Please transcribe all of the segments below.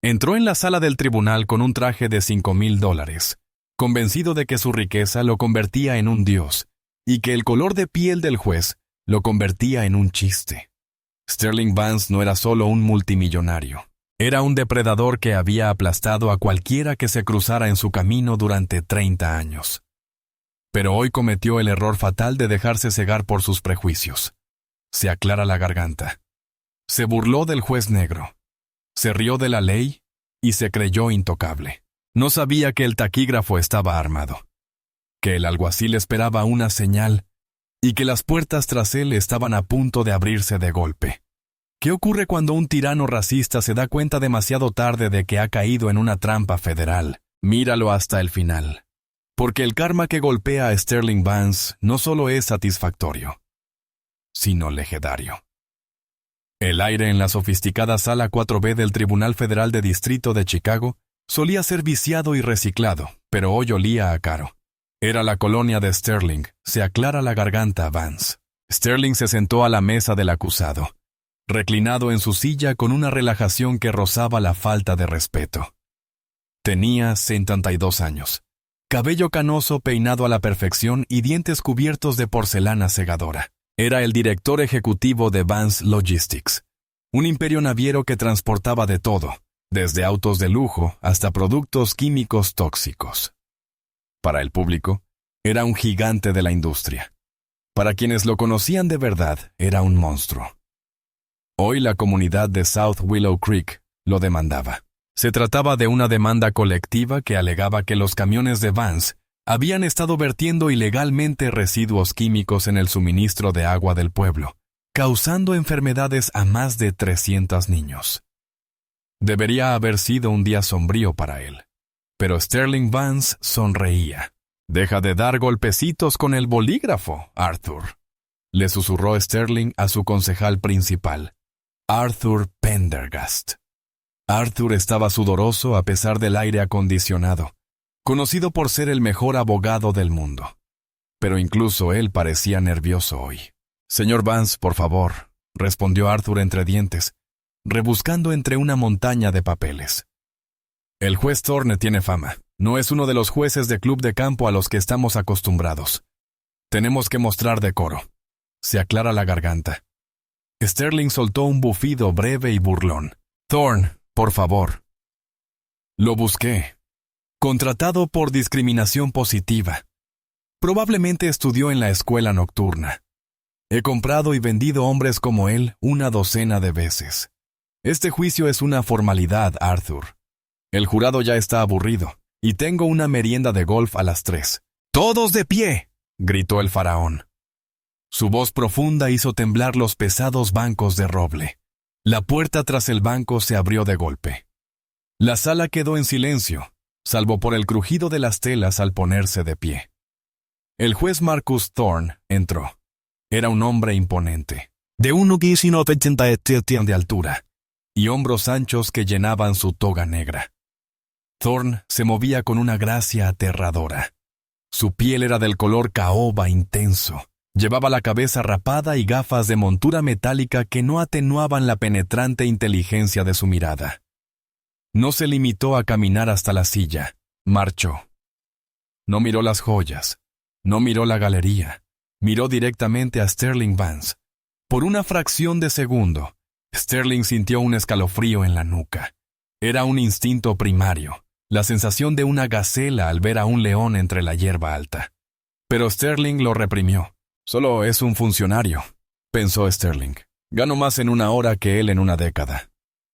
Entró en la sala del tribunal con un traje de $5,000, convencido de que su riqueza lo convertía en un dios y que el color de piel del juez lo convertía en un chiste. Sterling Vance no era solo un multimillonario. Era un depredador que había aplastado a cualquiera que se cruzara en su camino durante 30 años. Pero hoy cometió el error fatal de dejarse cegar por sus prejuicios. Se aclara la garganta. Se burló del juez negro. Se rió de la ley y se creyó intocable. No sabía que el taquígrafo estaba armado, que el alguacil esperaba una señal y que las puertas tras él estaban a punto de abrirse de golpe. ¿Qué ocurre cuando un tirano racista se da cuenta demasiado tarde de que ha caído en una trampa federal? Míralo hasta el final. Porque el karma que golpea a Sterling Vance no solo es satisfactorio, sino legendario. El aire en la sofisticada Sala 4B del Tribunal Federal de Distrito de Chicago solía ser viciado y reciclado, pero hoy olía a caro. Era la colonia de Sterling. Se aclara la garganta, Vance. Sterling se sentó a la mesa del acusado, reclinado en su silla con una relajación que rozaba la falta de respeto. Tenía 72 años. Cabello canoso peinado a la perfección y dientes cubiertos de porcelana segadora. Era el director ejecutivo de Vance Logistics, un imperio naviero que transportaba de todo, desde autos de lujo hasta productos químicos tóxicos. Para el público, era un gigante de la industria. Para quienes lo conocían de verdad, era un monstruo. Hoy la comunidad de South Willow Creek lo demandaba. Se trataba de una demanda colectiva que alegaba que los camiones de Vance habían estado vertiendo ilegalmente residuos químicos en el suministro de agua del pueblo, causando enfermedades a más de 300 niños. Debería haber sido un día sombrío para él, pero Sterling Vance sonreía. «Deja de dar golpecitos con el bolígrafo, Arthur», le susurró Sterling a su concejal principal, Arthur Pendergast. Arthur estaba sudoroso a pesar del aire acondicionado, conocido por ser el mejor abogado del mundo. Pero incluso él parecía nervioso hoy. «Señor Vance, por favor», respondió Arthur entre dientes, rebuscando entre una montaña de papeles. «El juez Thorne tiene fama. No es uno de los jueces de club de campo a los que estamos acostumbrados. Tenemos que mostrar decoro». Se aclara la garganta. Sterling soltó un bufido breve y burlón. «Thorne, por favor». «Lo busqué. Contratado por discriminación positiva. Probablemente estudió en la escuela nocturna. He comprado y vendido hombres como él una docena de veces. Este juicio es una formalidad, Arthur. El jurado ya está aburrido, y tengo una merienda de golf a las 3. «¡Todos de pie!», gritó el faraón. Su voz profunda hizo temblar los pesados bancos de roble. La puerta tras el banco se abrió de golpe. La sala quedó en silencio, salvo por el crujido de las telas al ponerse de pie. El juez Marcus Thorne entró. Era un hombre imponente, de 1,87 de altura, y hombros anchos que llenaban su toga negra. Thorne se movía con una gracia aterradora. Su piel era del color caoba intenso. Llevaba la cabeza rapada y gafas de montura metálica que no atenuaban la penetrante inteligencia de su mirada. No se limitó a caminar hasta la silla. Marchó. No miró las joyas. No miró la galería. Miró directamente a Sterling Vance. Por una fracción de segundo, Sterling sintió un escalofrío en la nuca. Era un instinto primario, la sensación de una gacela al ver a un león entre la hierba alta. Pero Sterling lo reprimió. «Solo es un funcionario», pensó Sterling. «Gano más en una hora que él en una década».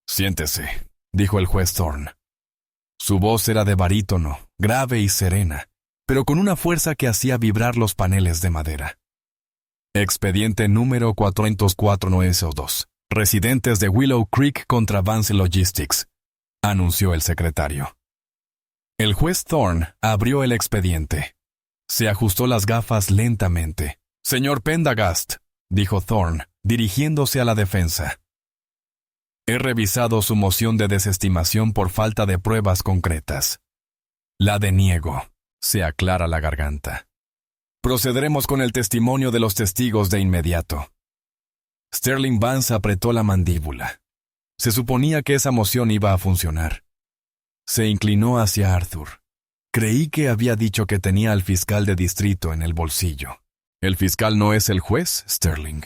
«Siéntese», dijo el juez Thorne. Su voz era de barítono, grave y serena, pero con una fuerza que hacía vibrar los paneles de madera. «Expediente número 404-2. Residentes de Willow Creek contra Vance Logistics», anunció el secretario. El juez Thorne abrió el expediente. Se ajustó las gafas lentamente. «Señor Pendergast», dijo Thorne, dirigiéndose a la defensa. «He revisado su moción de desestimación por falta de pruebas concretas. La deniego», se aclara la garganta. «Procederemos con el testimonio de los testigos de inmediato». Sterling Vance apretó la mandíbula. Se suponía que esa moción iba a funcionar. Se inclinó hacia Arthur. Creí que había dicho que tenía al fiscal de distrito en el bolsillo. «¿El fiscal no es el juez, Sterling?»,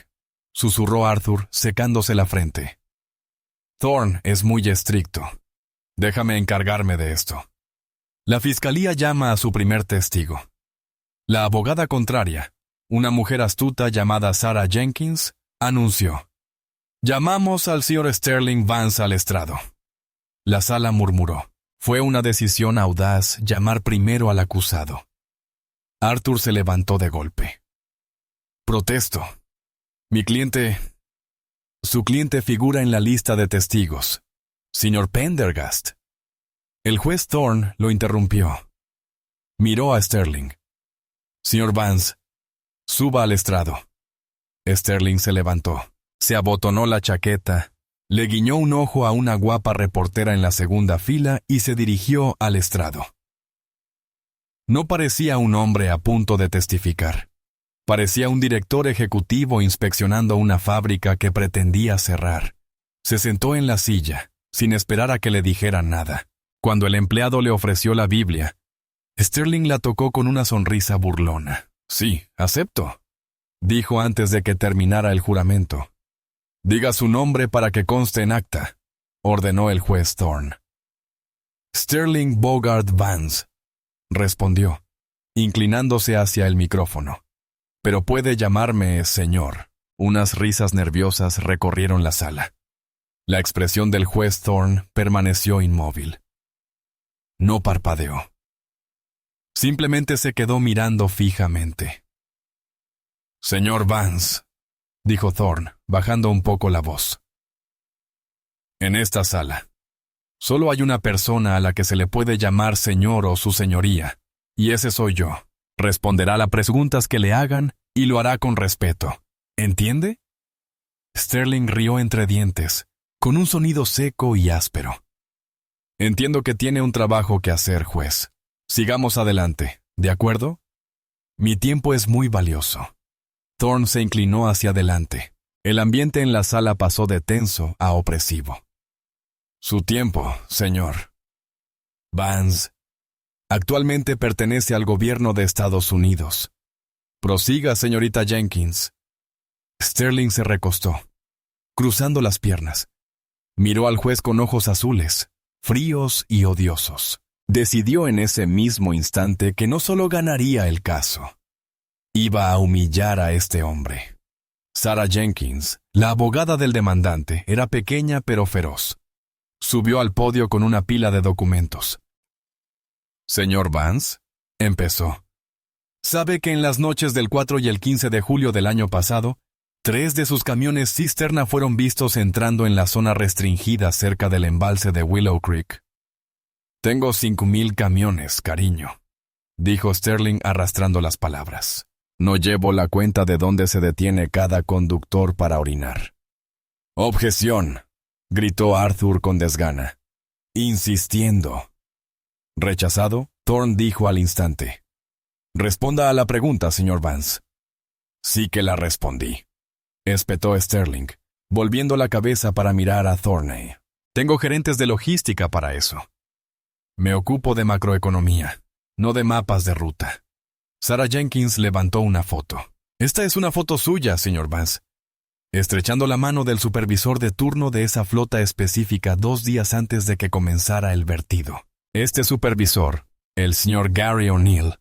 susurró Arthur, secándose la frente. «Thorne es muy estricto. Déjame encargarme de esto». La fiscalía llama a su primer testigo. La abogada contraria, una mujer astuta llamada Sarah Jenkins, anunció: «Llamamos al señor Sterling Vance al estrado». La sala murmuró. Fue una decisión audaz llamar primero al acusado. Arthur se levantó de golpe. «Protesto. Mi cliente... Su cliente figura en la lista de testigos. Señor Pendergast». El juez Thorne lo interrumpió. Miró a Sterling. «Señor Vance, suba al estrado». Sterling se levantó, se abotonó la chaqueta, le guiñó un ojo a una guapa reportera en la segunda fila y se dirigió al estrado. No parecía un hombre a punto de testificar. Parecía un director ejecutivo inspeccionando una fábrica que pretendía cerrar. Se sentó en la silla, sin esperar a que le dijeran nada. Cuando el empleado le ofreció la Biblia, Sterling la tocó con una sonrisa burlona. «Sí, acepto», dijo antes de que terminara el juramento. «Diga su nombre para que conste en acta», ordenó el juez Thorne. «Sterling Bogart Vance», respondió, inclinándose hacia el micrófono. «Pero puede llamarme señor». Unas risas nerviosas recorrieron la sala. La expresión del juez Thorne permaneció inmóvil. No parpadeó. Simplemente se quedó mirando fijamente. «Señor Vance», dijo Thorne, bajando un poco la voz. «En esta sala, solo hay una persona a la que se le puede llamar señor o su señoría, y ese soy yo. Responderá las preguntas que le hagan y lo hará con respeto. ¿Entiende?» Sterling rió entre dientes, con un sonido seco y áspero. «Entiendo que tiene un trabajo que hacer, juez. Sigamos adelante, ¿de acuerdo? Mi tiempo es muy valioso». Thorne se inclinó hacia adelante. El ambiente en la sala pasó de tenso a opresivo. «Su tiempo, señor Vance, actualmente pertenece al gobierno de Estados Unidos. Prosiga, señorita Jenkins». Sterling se recostó, cruzando las piernas. Miró al juez con ojos azules, fríos y odiosos. Decidió en ese mismo instante que no solo ganaría el caso, iba a humillar a este hombre. Sarah Jenkins, la abogada del demandante, era pequeña pero feroz. Subió al podio con una pila de documentos. «Señor Vance», empezó, «sabe que en las noches del 4 y el 15 de julio del año pasado, 3 de sus camiones cisterna fueron vistos entrando en la zona restringida cerca del embalse de Willow Creek». «Tengo 5,000 camiones, cariño», dijo Sterling arrastrando las palabras. «No llevo la cuenta de dónde se detiene cada conductor para orinar». «Objeción», gritó Arthur con desgana, insistiendo. Rechazado, Thorne dijo al instante: «Responda a la pregunta, señor Vance». «Sí que la respondí», espetó Sterling, volviendo la cabeza para mirar a Thorne. «Tengo gerentes de logística para eso. Me ocupo de macroeconomía, no de mapas de ruta». Sarah Jenkins levantó una foto. «Esta es una foto suya, señor Vance», estrechando la mano del supervisor de turno de esa flota específica 2 días antes de que comenzara el vertido. «Este supervisor, el señor Gary O'Neill,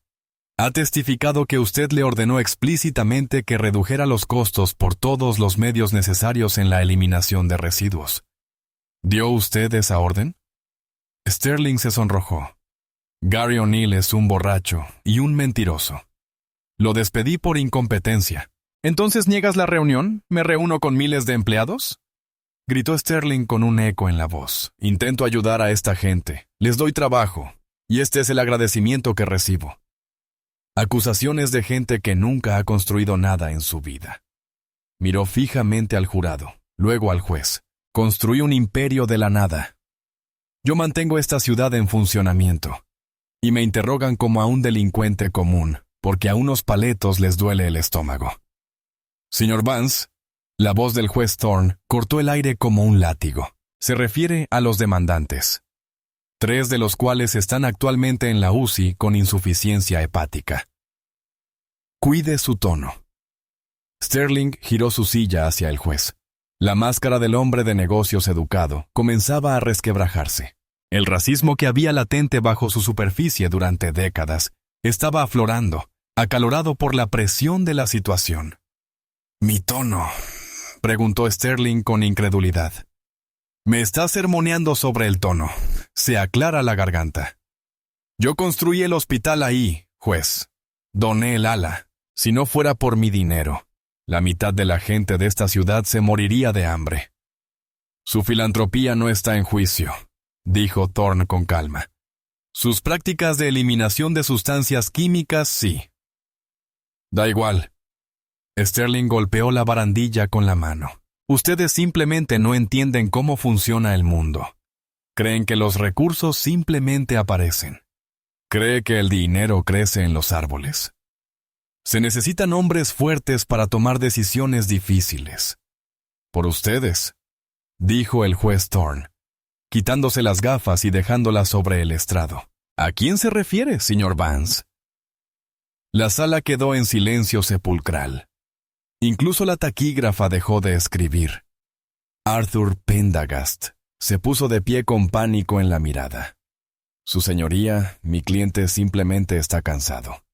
ha testificado que usted le ordenó explícitamente que redujera los costos por todos los medios necesarios en la eliminación de residuos. ¿Dio usted esa orden?» Sterling se sonrojó. «Gary O'Neill es un borracho y un mentiroso. Lo despedí por incompetencia». «¿Entonces niegas la reunión? ¿Me reúno con miles de empleados?», gritó Sterling con un eco en la voz. «Intento ayudar a esta gente. Les doy trabajo, y este es el agradecimiento que recibo». Acusaciones de gente que nunca ha construido nada en su vida. Miró fijamente al jurado, luego al juez. «Construí un imperio de la nada. Yo mantengo esta ciudad en funcionamiento. Y me interrogan como a un delincuente común, porque a unos paletos les duele el estómago». «Señor Vance», la voz del juez Thorne cortó el aire como un látigo. «Se refiere a los demandantes. 3 de los cuales están actualmente en la UCI con insuficiencia hepática. Cuide su tono. Sterling giró su silla hacia el juez. La máscara del hombre de negocios educado comenzaba a resquebrajarse. El racismo que había latente bajo su superficie durante décadas estaba aflorando, acalorado por la presión de la situación. «¿Mi tono?», preguntó Sterling con incredulidad. «Me está sermoneando sobre el tono. Se aclara la garganta. Yo construí el hospital ahí, juez. Doné el ala. Si no fuera por mi dinero, la mitad de la gente de esta ciudad se moriría de hambre». «Su filantropía no está en juicio», dijo Thorne con calma. «Sus prácticas de eliminación de sustancias químicas, sí». «Da igual». Sterling golpeó la barandilla con la mano. «Ustedes simplemente no entienden cómo funciona el mundo. Creen que los recursos simplemente aparecen. Cree que el dinero crece en los árboles. Se necesitan hombres fuertes para tomar decisiones difíciles. Por ustedes», dijo el juez Thorne, quitándose las gafas y dejándolas sobre el estrado. «¿A quién se refiere, señor Vance?» La sala quedó en silencio sepulcral. Incluso la taquígrafa dejó de escribir. Arthur Pendergast se puso de pie con pánico en la mirada. «Su señoría, mi cliente simplemente está cansado.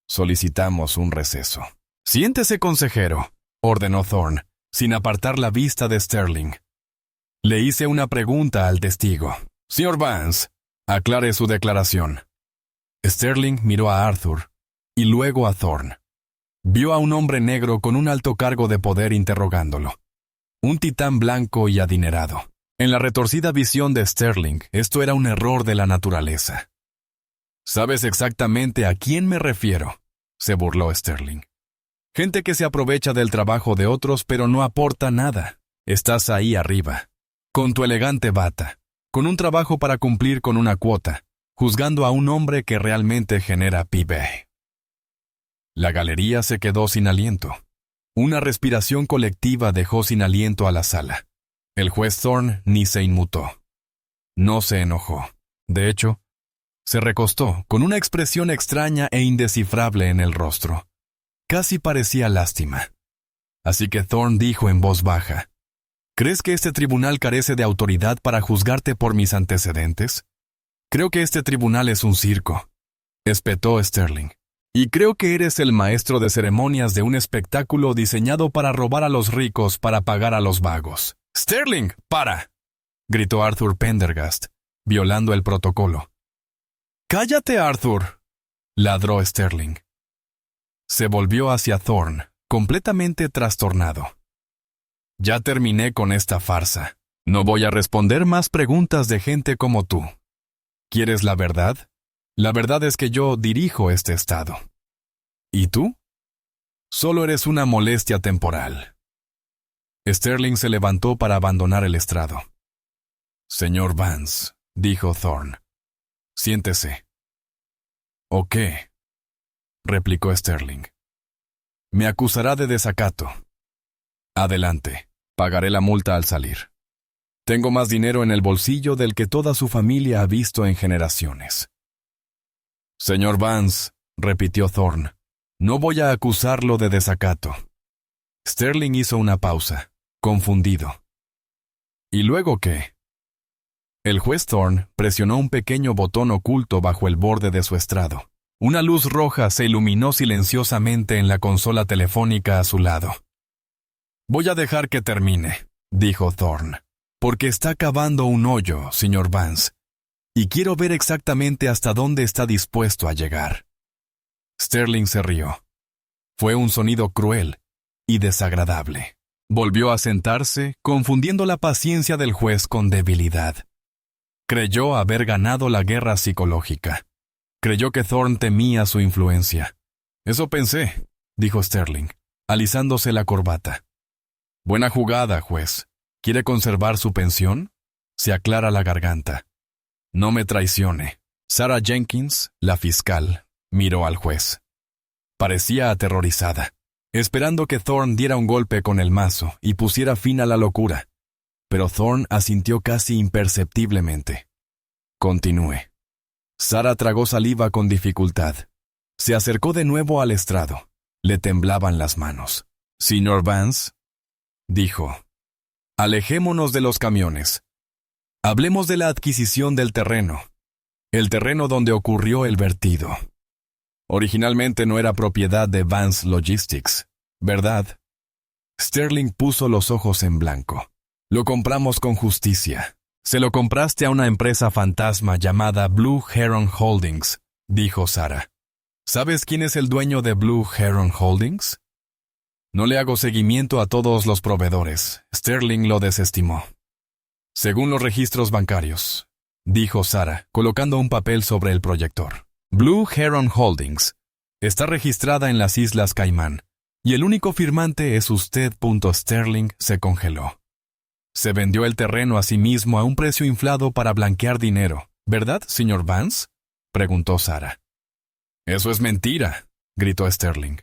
Solicitamos un receso». «Siéntese, consejero», ordenó Thorne, sin apartar la vista de Sterling. «Le hice una pregunta al testigo. Señor Vance, aclare su declaración». Sterling miró a Arthur y luego a Thorne. Vio a un hombre negro con un alto cargo de poder interrogándolo. Un titán blanco y adinerado. En la retorcida visión de Sterling, esto era un error de la naturaleza. «¿Sabes exactamente a quién me refiero?», se burló Sterling. «Gente que se aprovecha del trabajo de otros pero no aporta nada. Estás ahí arriba, con tu elegante bata, con un trabajo para cumplir con una cuota, juzgando a un hombre que realmente genera PIB». La galería se quedó sin aliento. Una respiración colectiva dejó sin aliento a la sala. El juez Thorne ni se inmutó. No se enojó. De hecho, se recostó con una expresión extraña e indescifrable en el rostro. Casi parecía lástima. Así que Thorne dijo en voz baja: «¿Crees que este tribunal carece de autoridad para juzgarte por mis antecedentes? Creo que este tribunal es un circo», espetó Sterling. «Y creo que eres el maestro de ceremonias de un espectáculo diseñado para robar a los ricos para pagar a los vagos». «¡Sterling, para!», gritó Arthur Pendergast, violando el protocolo. «¡Cállate, Arthur!», ladró Sterling. Se volvió hacia Thorne, completamente trastornado. «Ya terminé con esta farsa. No voy a responder más preguntas de gente como tú. ¿Quieres la verdad? La verdad es que yo dirijo este estado. ¿Y tú? Solo eres una molestia temporal». Sterling se levantó para abandonar el estrado. «Señor Vance», dijo Thorne, «siéntese». «¿O qué?», replicó Sterling. «Me acusará de desacato. Adelante, pagaré la multa al salir. Tengo más dinero en el bolsillo del que toda su familia ha visto en generaciones». «Señor Vance», repitió Thorne, «no voy a acusarlo de desacato». Sterling hizo una pausa, confundido. «¿Y luego qué?». El juez Thorne presionó un pequeño botón oculto bajo el borde de su estrado. Una luz roja se iluminó silenciosamente en la consola telefónica a su lado. «Voy a dejar que termine», dijo Thorne, «porque está cavando un hoyo, señor Vance, y quiero ver exactamente hasta dónde está dispuesto a llegar». Sterling se rió. Fue un sonido cruel y desagradable. Volvió a sentarse, confundiendo la paciencia del juez con debilidad. Creyó haber ganado la guerra psicológica. Creyó que Thorne temía su influencia. «Eso pensé», dijo Sterling, alisándose la corbata. «Buena jugada, juez. ¿Quiere conservar su pensión?». Se aclara la garganta. «No me traicione». Sarah Jenkins, la fiscal, miró al juez. Parecía aterrorizada, esperando que Thorne diera un golpe con el mazo y pusiera fin a la locura. Pero Thorne asintió casi imperceptiblemente. Continúe. Sara tragó saliva con dificultad. Se acercó de nuevo al estrado. Le temblaban las manos. «Señor Vance», dijo, «alejémonos de los camiones. Hablemos de la adquisición del terreno. El terreno donde ocurrió el vertido. Originalmente no era propiedad de Vance Logistics, ¿verdad?» Sterling puso los ojos en blanco. «Lo compramos con justicia. Se lo compraste a una empresa fantasma llamada Blue Heron Holdings», dijo Sara. «¿Sabes quién es el dueño de Blue Heron Holdings?» «No le hago seguimiento a todos los proveedores». Sterling lo desestimó. «Según los registros bancarios», dijo Sara, colocando un papel sobre el proyector. «Blue Heron Holdings está registrada en las Islas Caimán, y el único firmante es usted. Sterling se congeló. Se vendió el terreno a sí mismo a un precio inflado para blanquear dinero, ¿verdad, señor Vance?», preguntó Sara. «Eso es mentira», gritó Sterling.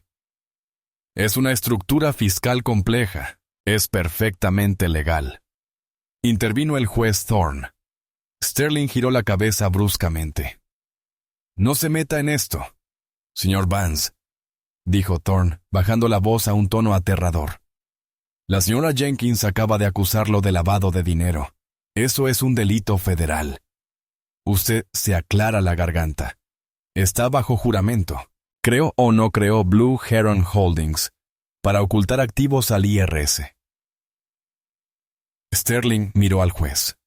«Es una estructura fiscal compleja. Es perfectamente legal». Intervino el juez Thorne. Sterling giró la cabeza bruscamente. «No se meta en esto, señor Vance», dijo Thorne, bajando la voz a un tono aterrador. «La señora Jenkins acaba de acusarlo de lavado de dinero. Eso es un delito federal. Usted se aclara la garganta. Está bajo juramento. ¿Creó o no creó Blue Heron Holdings para ocultar activos al IRS?» Sterling miró al juez.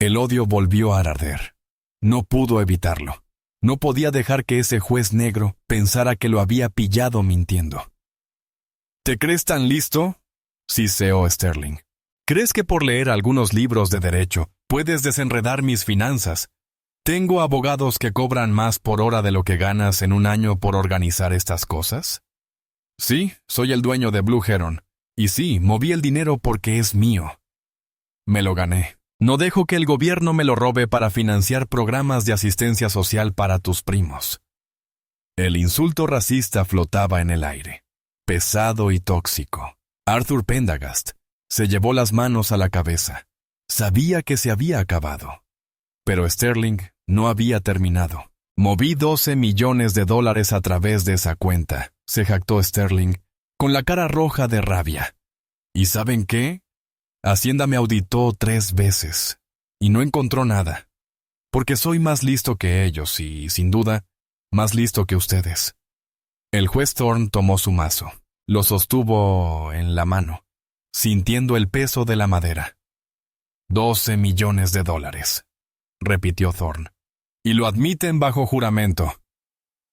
El odio volvió a arder. No pudo evitarlo. No podía dejar que ese juez negro pensara que lo había pillado mintiendo. «¿Te crees tan listo?», siseó Sterling. «¿Crees que por leer algunos libros de derecho puedes desenredar mis finanzas? ¿Tengo abogados que cobran más por hora de lo que ganas en un año por organizar estas cosas? Sí, soy el dueño de Blue Heron. Y sí, moví el dinero porque es mío. Me lo gané. No dejo que el gobierno me lo robe para financiar programas de asistencia social para tus primos». El insulto racista flotaba en el aire, pesado y tóxico. Arthur Pendergast se llevó las manos a la cabeza. Sabía que se había acabado. Pero Sterling no había terminado. «Moví $12 millones a través de esa cuenta», se jactó Sterling, con la cara roja de rabia. «¿Y saben qué? Hacienda me auditó 3 veces, y no encontró nada. Porque soy más listo que ellos y, sin duda, más listo que ustedes». El juez Thorne tomó su mazo. Lo sostuvo en la mano, sintiendo el peso de la madera. $12 millones, repitió Thorne. «Y lo admiten bajo juramento».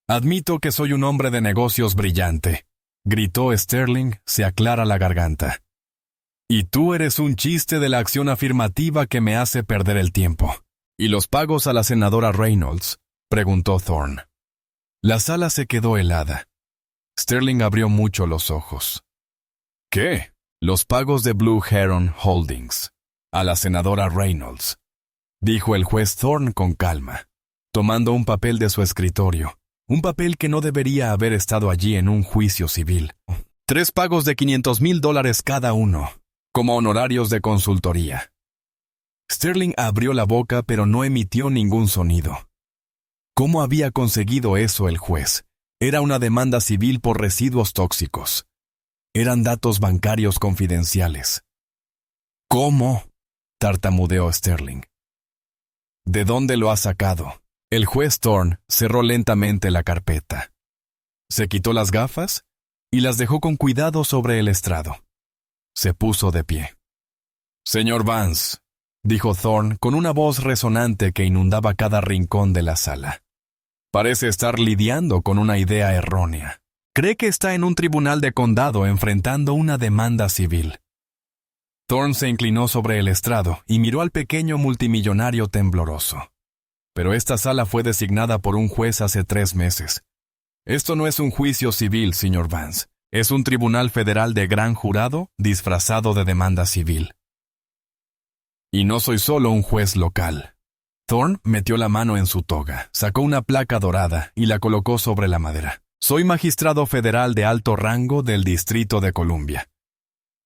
«Admito que soy un hombre de negocios brillante», gritó Sterling, se aclara la garganta. «Y tú eres un chiste de la acción afirmativa que me hace perder el tiempo». «¿Y los pagos a la senadora Reynolds?», preguntó Thorne. La sala se quedó helada. Sterling abrió mucho los ojos. «¿Qué?». «Los pagos de Blue Heron Holdings a la senadora Reynolds», dijo el juez Thorne con calma, tomando un papel de su escritorio, un papel que no debería haber estado allí en un juicio civil. 3 pagos de $500,000 cada uno, como honorarios de consultoría. Sterling abrió la boca pero no emitió ningún sonido. ¿Cómo había conseguido eso el juez? Era una demanda civil por residuos tóxicos. Eran datos bancarios confidenciales. «¿Cómo?», tartamudeó Sterling. «¿De dónde lo ha sacado?». El juez Thorne cerró lentamente la carpeta. Se quitó las gafas y las dejó con cuidado sobre el estrado. Se puso de pie. «Señor Vance», dijo Thorne con una voz resonante que inundaba cada rincón de la sala. «Parece estar lidiando con una idea errónea. Cree que está en un tribunal de condado enfrentando una demanda civil». Thorne se inclinó sobre el estrado y miró al pequeño multimillonario tembloroso. «Pero esta sala fue designada por un juez hace 3 meses. Esto no es un juicio civil, señor Vance. Es un tribunal federal de gran jurado disfrazado de demanda civil. Y no soy solo un juez local». Thorne metió la mano en su toga, sacó una placa dorada y la colocó sobre la madera. «Soy magistrado federal de alto rango del Distrito de Columbia.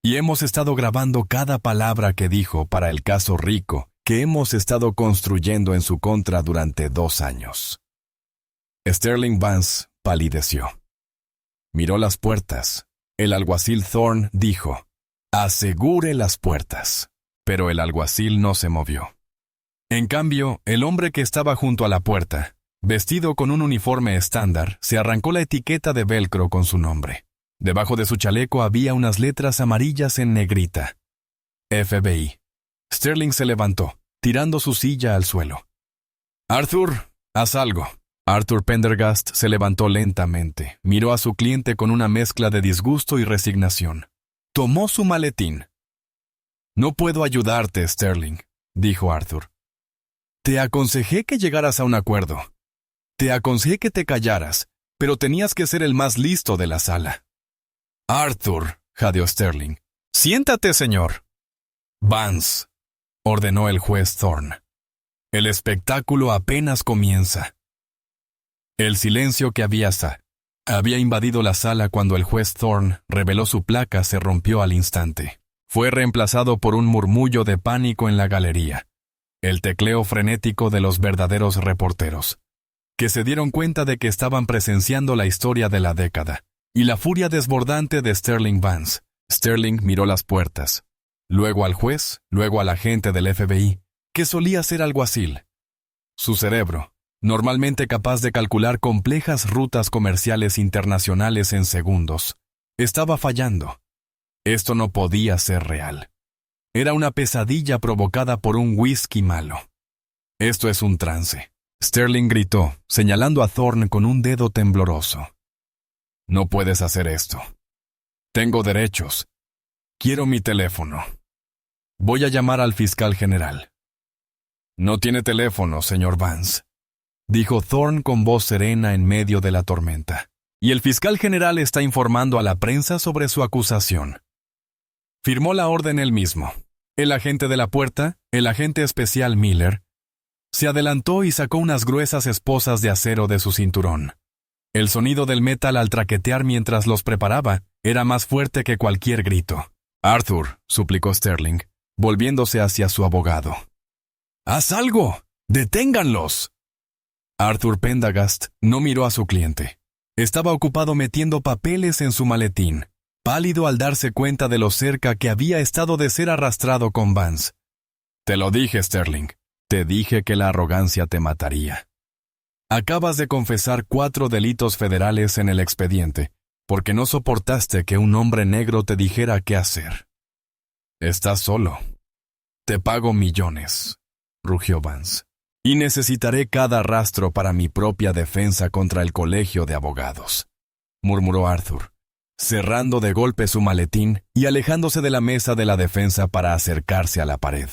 Y hemos estado grabando cada palabra que dijo para el caso Rico que hemos estado construyendo en su contra durante 2 años. Sterling Vance palideció. Miró las puertas. El alguacil Thorne dijo: «Asegure las puertas». Pero el alguacil no se movió. En cambio, el hombre que estaba junto a la puerta, vestido con un uniforme estándar, se arrancó la etiqueta de velcro con su nombre. Debajo de su chaleco había unas letras amarillas en negrita. FBI. Sterling se levantó, tirando su silla al suelo. «Arthur, haz algo». Arthur Pendergast se levantó lentamente, miró a su cliente con una mezcla de disgusto y resignación. Tomó su maletín. «No puedo ayudarte, Sterling», dijo Arthur. «Te aconsejé que llegaras a un acuerdo. Te aconsejé que te callaras, pero tenías que ser el más listo de la sala». «Arthur», jadeó Sterling. «Siéntate, señor». «Vance», ordenó el juez Thorne. «El espectáculo apenas comienza». El silencio que había invadido la sala cuando el juez Thorne reveló su placa se rompió al instante. Fue reemplazado por un murmullo de pánico en la galería, el tecleo frenético de los verdaderos reporteros, que se dieron cuenta de que estaban presenciando la historia de la década, y la furia desbordante de Sterling Vance. Sterling miró las puertas, luego al juez, luego al agente del FBI, que solía ser alguacil. Su cerebro, normalmente capaz de calcular complejas rutas comerciales internacionales en segundos, estaba fallando. Esto no podía ser real. Era una pesadilla provocada por un whisky malo. «Esto es un trance», Sterling gritó, señalando a Thorne con un dedo tembloroso. «No puedes hacer esto. Tengo derechos. Quiero mi teléfono. Voy a llamar al fiscal general». «No tiene teléfono, señor Vance», dijo Thorne con voz serena en medio de la tormenta. «Y el fiscal general está informando a la prensa sobre su acusación». Firmó la orden él mismo. El agente de la puerta, el agente especial Miller, se adelantó y sacó unas gruesas esposas de acero de su cinturón. El sonido del metal al traquetear mientras los preparaba era más fuerte que cualquier grito. «Arthur», suplicó Sterling, volviéndose hacia su abogado. «¡Haz algo! ¡Deténganlos!». Arthur Pendergast no miró a su cliente. Estaba ocupado metiendo papeles en su maletín, pálido al darse cuenta de lo cerca que había estado de ser arrastrado con Vance. «Te lo dije, Sterling. Te dije que la arrogancia te mataría. Acabas de confesar 4 delitos federales en el expediente, porque no soportaste que un hombre negro te dijera qué hacer. Estás solo. Te pago millones», rugió Vance. «Y necesitaré cada rastro para mi propia defensa contra el colegio de abogados», murmuró Arthur, cerrando de golpe su maletín y alejándose de la mesa de la defensa para acercarse a la pared,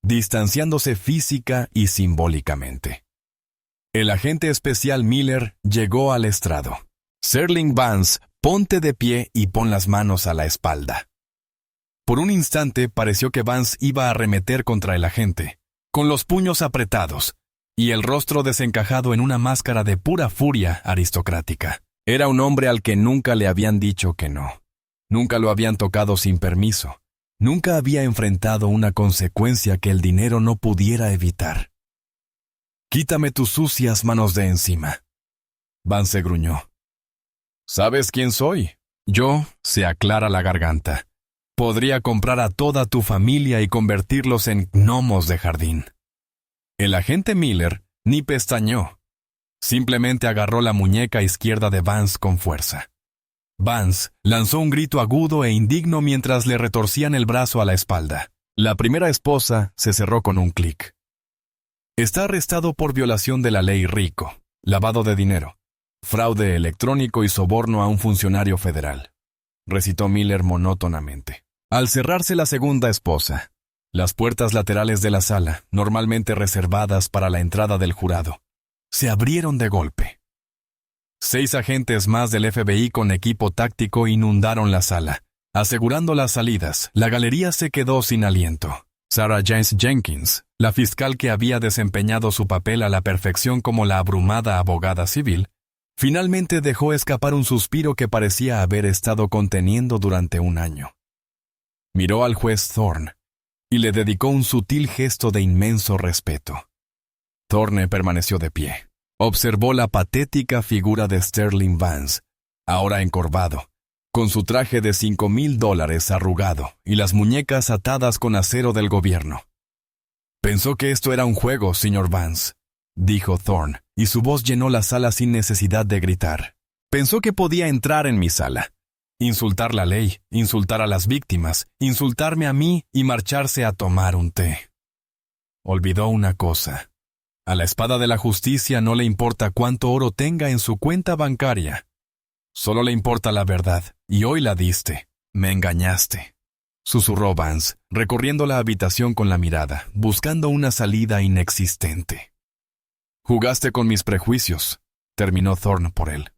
distanciándose física y simbólicamente. El agente especial Miller llegó al estrado. «Sterling Vance, ponte de pie y pon las manos a la espalda». Por un instante pareció que Vance iba a arremeter contra el agente, con los puños apretados, y el rostro desencajado en una máscara de pura furia aristocrática. Era un hombre al que nunca le habían dicho que no. Nunca lo habían tocado sin permiso. Nunca había enfrentado una consecuencia que el dinero no pudiera evitar. «Quítame tus sucias manos de encima», Vance gruñó. «¿Sabes quién soy? Yo», se aclara la garganta, «podría comprar a toda tu familia y convertirlos en gnomos de jardín». El agente Miller ni pestañeó. Simplemente agarró la muñeca izquierda de Vance con fuerza. Vance lanzó un grito agudo e indigno mientras le retorcían el brazo a la espalda. La primera esposa se cerró con un clic. «Está arrestado por violación de la ley RICO, lavado de dinero, fraude electrónico y soborno a un funcionario federal», recitó Miller monótonamente. Al cerrarse la segunda esposa, las puertas laterales de la sala, normalmente reservadas para la entrada del jurado, se abrieron de golpe. 6 agentes más del FBI con equipo táctico inundaron la sala. Asegurando las salidas, la galería se quedó sin aliento. Sarah Jane Jenkins, la fiscal que había desempeñado su papel a la perfección como la abrumada abogada civil, finalmente dejó escapar un suspiro que parecía haber estado conteniendo durante un año. Miró al juez Thorne, y le dedicó un sutil gesto de inmenso respeto. Thorne permaneció de pie. Observó la patética figura de Sterling Vance, ahora encorvado, con su traje de $5,000 arrugado y las muñecas atadas con acero del gobierno. Pensó que esto era un juego, señor Vance, dijo Thorne, y su voz llenó la sala sin necesidad de gritar. Pensó que podía entrar en mi sala, insultar la ley, insultar a las víctimas, insultarme a mí y marcharse a tomar un té. Olvidó una cosa. A la espada de la justicia no le importa cuánto oro tenga en su cuenta bancaria. Solo le importa la verdad, y hoy la diste. Me engañaste, susurró Vance, recorriendo la habitación con la mirada, buscando una salida inexistente. Jugaste con mis prejuicios, terminó Thorne por él.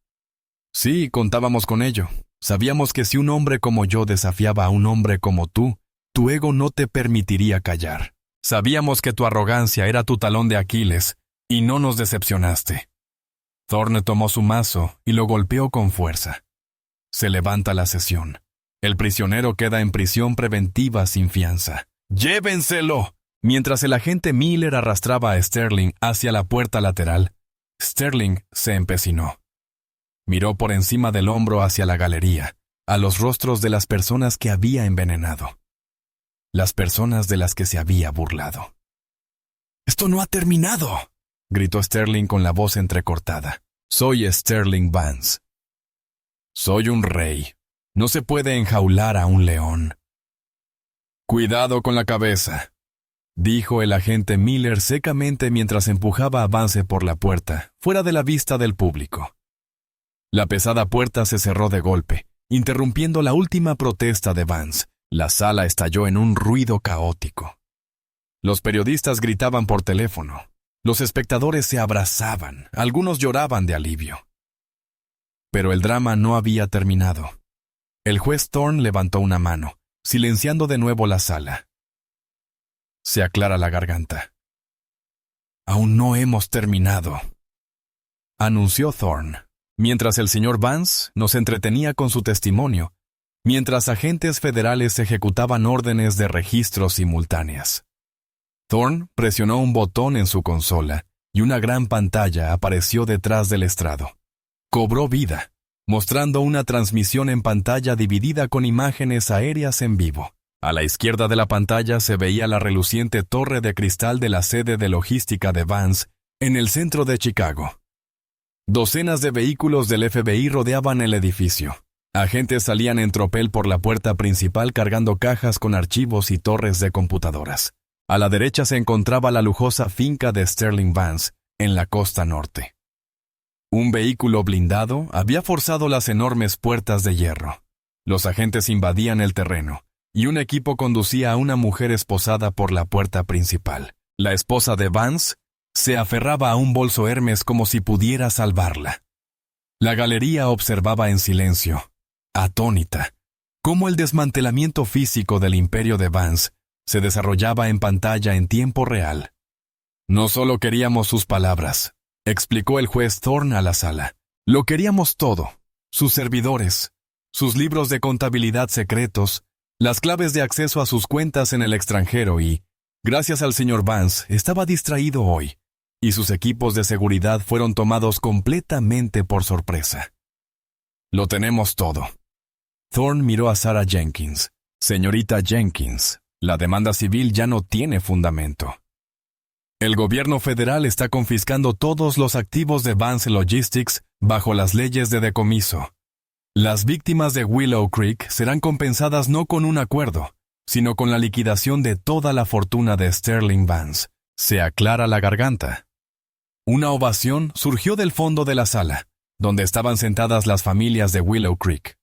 Sí, contábamos con ello. Sabíamos que si un hombre como yo desafiaba a un hombre como tú, tu ego no te permitiría callar. Sabíamos que tu arrogancia era tu talón de Aquiles, y no nos decepcionaste. Thorne tomó su mazo y lo golpeó con fuerza. Se levanta la sesión. El prisionero queda en prisión preventiva sin fianza. ¡Llévenselo! Mientras el agente Miller arrastraba a Sterling hacia la puerta lateral, Sterling se empecinó. Miró por encima del hombro hacia la galería, a los rostros de las personas que había envenenado. Las personas de las que se había burlado. «¡Esto no ha terminado!», gritó Sterling con la voz entrecortada. «Soy Sterling Vance. Soy un rey. No se puede enjaular a un león». «Cuidado con la cabeza», dijo el agente Miller secamente mientras empujaba a Vance por la puerta, fuera de la vista del público. La pesada puerta se cerró de golpe, interrumpiendo la última protesta de Vance. La sala estalló en un ruido caótico. Los periodistas gritaban por teléfono. Los espectadores se abrazaban, algunos lloraban de alivio. Pero el drama no había terminado. El juez Thorne levantó una mano, silenciando de nuevo la sala. Se aclara la garganta. «Aún no hemos terminado», anunció Thorne, mientras el señor Vance nos entretenía con su testimonio, mientras agentes federales ejecutaban órdenes de registro simultáneas. Thorne presionó un botón en su consola y una gran pantalla apareció detrás del estrado. Cobró vida, mostrando una transmisión en pantalla dividida con imágenes aéreas en vivo. A la izquierda de la pantalla se veía la reluciente torre de cristal de la sede de logística de Vance en el centro de Chicago. Docenas de vehículos del FBI rodeaban el edificio. Agentes salían en tropel por la puerta principal cargando cajas con archivos y torres de computadoras. A la derecha se encontraba la lujosa finca de Sterling Vance, en la costa norte. Un vehículo blindado había forzado las enormes puertas de hierro. Los agentes invadían el terreno, y un equipo conducía a una mujer esposada por la puerta principal. La esposa de Vance se aferraba a un bolso Hermes como si pudiera salvarla. La galería observaba en silencio, atónita, cómo el desmantelamiento físico del imperio de Vance se desarrollaba en pantalla en tiempo real. «No solo queríamos sus palabras», explicó el juez Thorne a la sala. «Lo queríamos todo, sus servidores, sus libros de contabilidad secretos, las claves de acceso a sus cuentas en el extranjero y, gracias al señor Vance, estaba distraído hoy, y sus equipos de seguridad fueron tomados completamente por sorpresa. Lo tenemos todo». Thorne miró a Sarah Jenkins. «Señorita Jenkins, la demanda civil ya no tiene fundamento. El gobierno federal está confiscando todos los activos de Vance Logistics bajo las leyes de decomiso. Las víctimas de Willow Creek serán compensadas no con un acuerdo, sino con la liquidación de toda la fortuna de Sterling Vance. Se aclara la garganta». Una ovación surgió del fondo de la sala, donde estaban sentadas las familias de Willow Creek.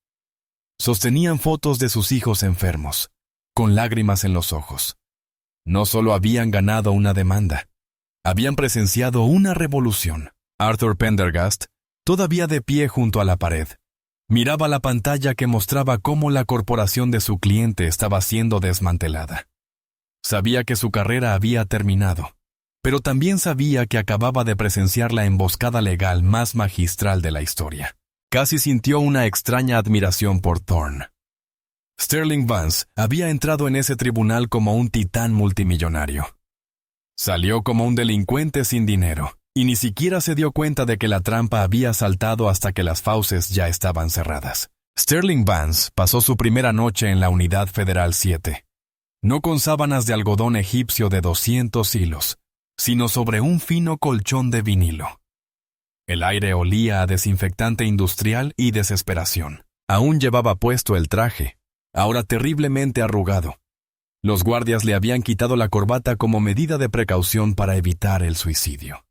Sostenían fotos de sus hijos enfermos, con lágrimas en los ojos. No solo habían ganado una demanda, habían presenciado una revolución. Arthur Pendergast, todavía de pie junto a la pared, miraba la pantalla que mostraba cómo la corporación de su cliente estaba siendo desmantelada. Sabía que su carrera había terminado, pero también sabía que acababa de presenciar la emboscada legal más magistral de la historia. Casi sintió una extraña admiración por Thorne. Sterling Vance había entrado en ese tribunal como un titán multimillonario. Salió como un delincuente sin dinero, y ni siquiera se dio cuenta de que la trampa había saltado hasta que las fauces ya estaban cerradas. Sterling Vance pasó su primera noche en la Unidad Federal 7, no con sábanas de algodón egipcio de 200 hilos, sino sobre un fino colchón de vinilo. El aire olía a desinfectante industrial y desesperación. Aún llevaba puesto el traje, ahora terriblemente arrugado. Los guardias le habían quitado la corbata como medida de precaución para evitar el suicidio.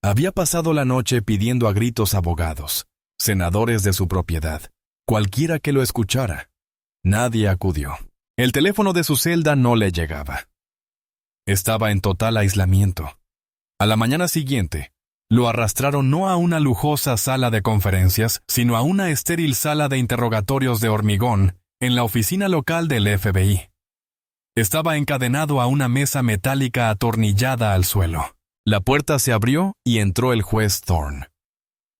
Había pasado la noche pidiendo a gritos abogados, senadores de su propiedad, cualquiera que lo escuchara. Nadie acudió. El teléfono de su celda no le llegaba. Estaba en total aislamiento. A la mañana siguiente, lo arrastraron no a una lujosa sala de conferencias, sino a una estéril sala de interrogatorios de hormigón en la oficina local del FBI. Estaba encadenado a una mesa metálica atornillada al suelo. La puerta se abrió y entró el juez Thorne.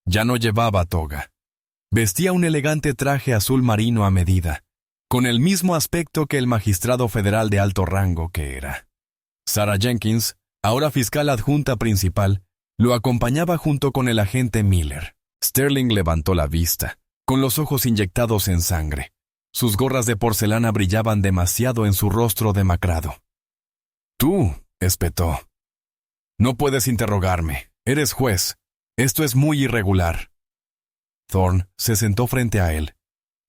Ya no llevaba toga. Vestía un elegante traje azul marino a medida, con el mismo aspecto que el magistrado federal de alto rango que era. Sarah Jenkins, ahora fiscal adjunta principal, lo acompañaba junto con el agente Miller. Sterling levantó la vista, con los ojos inyectados en sangre. Sus gorras de porcelana brillaban demasiado en su rostro demacrado. «Tú», espetó. «No puedes interrogarme. Eres juez. Esto es muy irregular». Thorne se sentó frente a él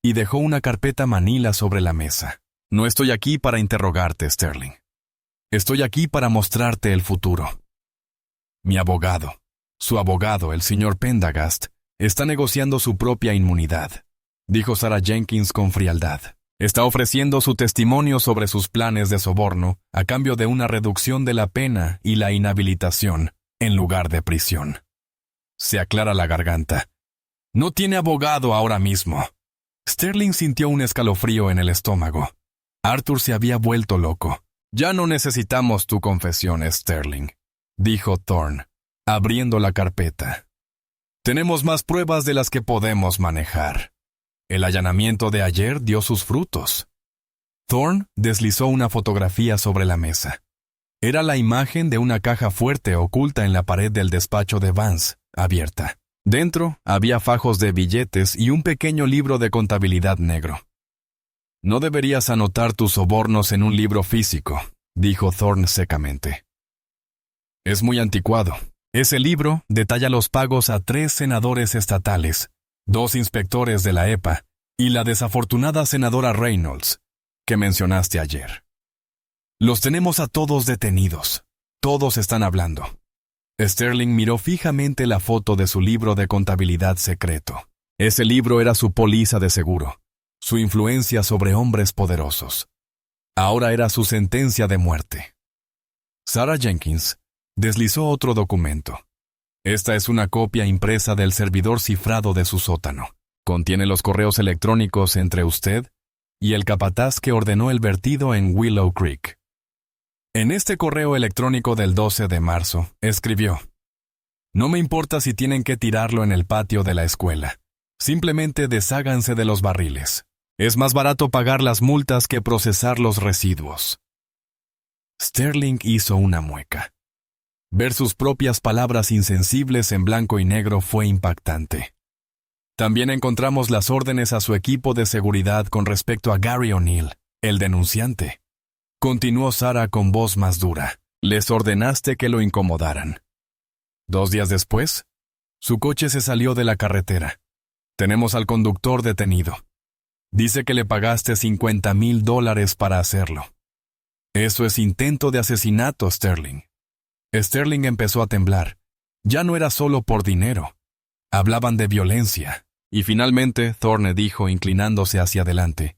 y dejó una carpeta manila sobre la mesa. «No estoy aquí para interrogarte, Sterling. Estoy aquí para mostrarte el futuro. Mi abogado, su abogado, el señor Pendergast, está negociando su propia inmunidad», dijo Sarah Jenkins con frialdad. «Está ofreciendo su testimonio sobre sus planes de soborno a cambio de una reducción de la pena y la inhabilitación en lugar de prisión». Se aclara la garganta. «No tiene abogado ahora mismo». Sterling sintió un escalofrío en el estómago. Arthur se había vuelto loco. «Ya no necesitamos tu confesión, Sterling», dijo Thorne, abriendo la carpeta. «Tenemos más pruebas de las que podemos manejar. El allanamiento de ayer dio sus frutos». Thorne deslizó una fotografía sobre la mesa. Era la imagen de una caja fuerte oculta en la pared del despacho de Vance, abierta. Dentro había fajos de billetes y un pequeño libro de contabilidad negro. «No deberías anotar tus sobornos en un libro físico», dijo Thorne secamente. «Es muy anticuado. Ese libro detalla los pagos a 3 senadores estatales, 2 inspectores de la EPA y la desafortunada senadora Reynolds, que mencionaste ayer. Los tenemos a todos detenidos. Todos están hablando». Sterling miró fijamente la foto de su libro de contabilidad secreto. Ese libro era su póliza de seguro, su influencia sobre hombres poderosos. Ahora era su sentencia de muerte. Sarah Jenkins deslizó otro documento. Esta es una copia impresa del servidor cifrado de su sótano. Contiene los correos electrónicos entre usted y el capataz que ordenó el vertido en Willow Creek. En este correo electrónico del 12 de marzo, escribió: «No me importa si tienen que tirarlo en el patio de la escuela. Simplemente desháganse de los barriles. Es más barato pagar las multas que procesar los residuos». Sterling hizo una mueca. Ver sus propias palabras insensibles en blanco y negro fue impactante. También encontramos las órdenes a su equipo de seguridad con respecto a Gary O'Neill, el denunciante. Continuó Sarah con voz más dura. «Les ordenaste que lo incomodaran». 2 días después, su coche se salió de la carretera. Tenemos al conductor detenido. Dice que le pagaste $50,000 para hacerlo. Eso es intento de asesinato, Sterling. Sterling empezó a temblar. Ya no era solo por dinero. Hablaban de violencia. Y finalmente, Thorne dijo, inclinándose hacia adelante.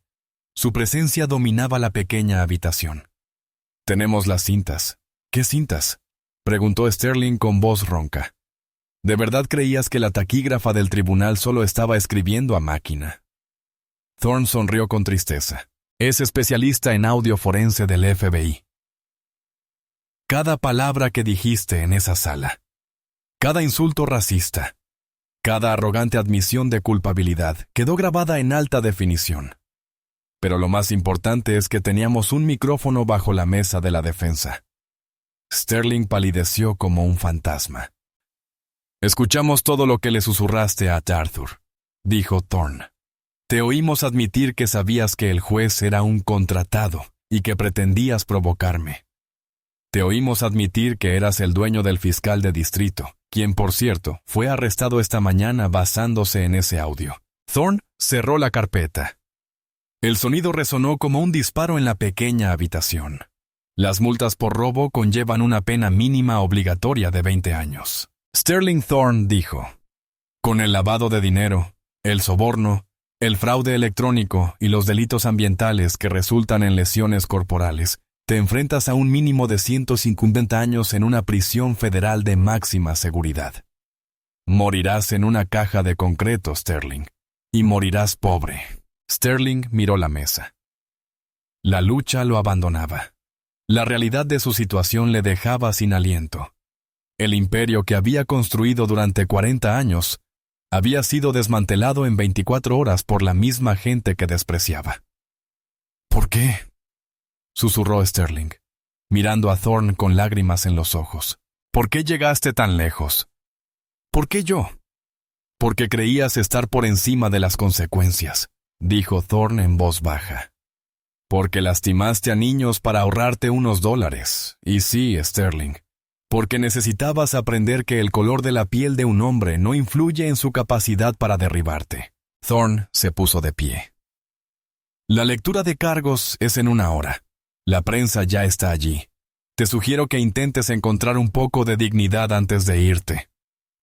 Su presencia dominaba la pequeña habitación. «Tenemos las cintas». «¿Qué cintas?», preguntó Sterling con voz ronca. «¿De verdad creías que la taquígrafa del tribunal solo estaba escribiendo a máquina?». Thorne sonrió con tristeza. Es especialista en audio forense del FBI. «Cada palabra que dijiste en esa sala, cada insulto racista, cada arrogante admisión de culpabilidad quedó grabada en alta definición. Pero lo más importante es que teníamos un micrófono bajo la mesa de la defensa. Sterling palideció como un fantasma. «Escuchamos todo lo que le susurraste a Arthur», dijo Thorne. «Te oímos admitir que sabías que el juez era un contratado y que pretendías provocarme. Te oímos admitir que eras el dueño del fiscal de distrito, quien, por cierto, fue arrestado esta mañana basándose en ese audio». Thorne cerró la carpeta. El sonido resonó como un disparo en la pequeña habitación. Las multas por robo conllevan una pena mínima obligatoria de 20 años. Sterling Thorne dijo: «Con el lavado de dinero, el soborno, el fraude electrónico y los delitos ambientales que resultan en lesiones corporales, te enfrentas a un mínimo de 150 años en una prisión federal de máxima seguridad. Morirás en una caja de concreto, Sterling, y morirás pobre». Sterling miró la mesa. La lucha lo abandonaba. La realidad de su situación le dejaba sin aliento. El imperio que había construido durante 40 años había sido desmantelado en 24 horas por la misma gente que despreciaba. «¿Por qué?», susurró Sterling, mirando a Thorne con lágrimas en los ojos. «¿Por qué llegaste tan lejos? ¿Por qué yo?». «Porque creías estar por encima de las consecuencias», dijo Thorne en voz baja. «Porque lastimaste a niños para ahorrarte unos $. Y sí, Sterling, porque necesitabas aprender que el color de la piel de un hombre no influye en su capacidad para derribarte». Thorne se puso de pie. «La lectura de cargos es en 1 hora. La prensa ya está allí. Te sugiero que intentes encontrar un poco de dignidad antes de irte.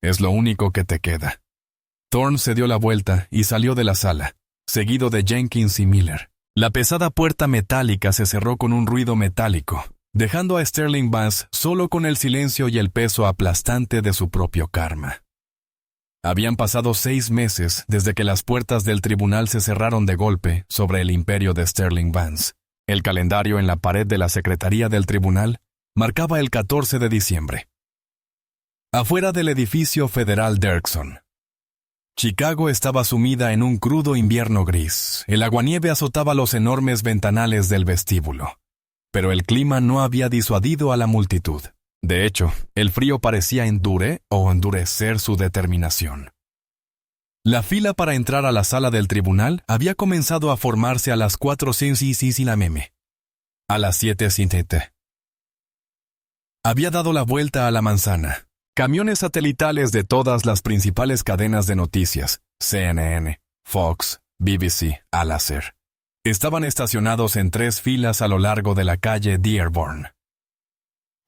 Es lo único que te queda». Thorne se dio la vuelta y salió de la sala, seguido de Jenkins y Miller. La pesada puerta metálica se cerró con un ruido metálico, dejando a Sterling Vance solo con el silencio y el peso aplastante de su propio karma. Habían pasado 6 meses desde que las puertas del tribunal se cerraron de golpe sobre el imperio de Sterling Vance. El calendario en la pared de la secretaría del tribunal marcaba el 14 de diciembre. Afuera del edificio federal Dirksen, Chicago estaba sumida en un crudo invierno gris. El aguanieve azotaba los enormes ventanales del vestíbulo. Pero el clima no había disuadido a la multitud. De hecho, el frío parecía endurecer su determinación. La fila para entrar a la sala del tribunal había comenzado a formarse a las 4:00 a las 7:00. Había dado la vuelta a la manzana. Camiones satelitales de todas las principales cadenas de noticias, CNN, Fox, BBC, Al Jazeera, estaban estacionados en 3 filas a lo largo de la calle Dearborn.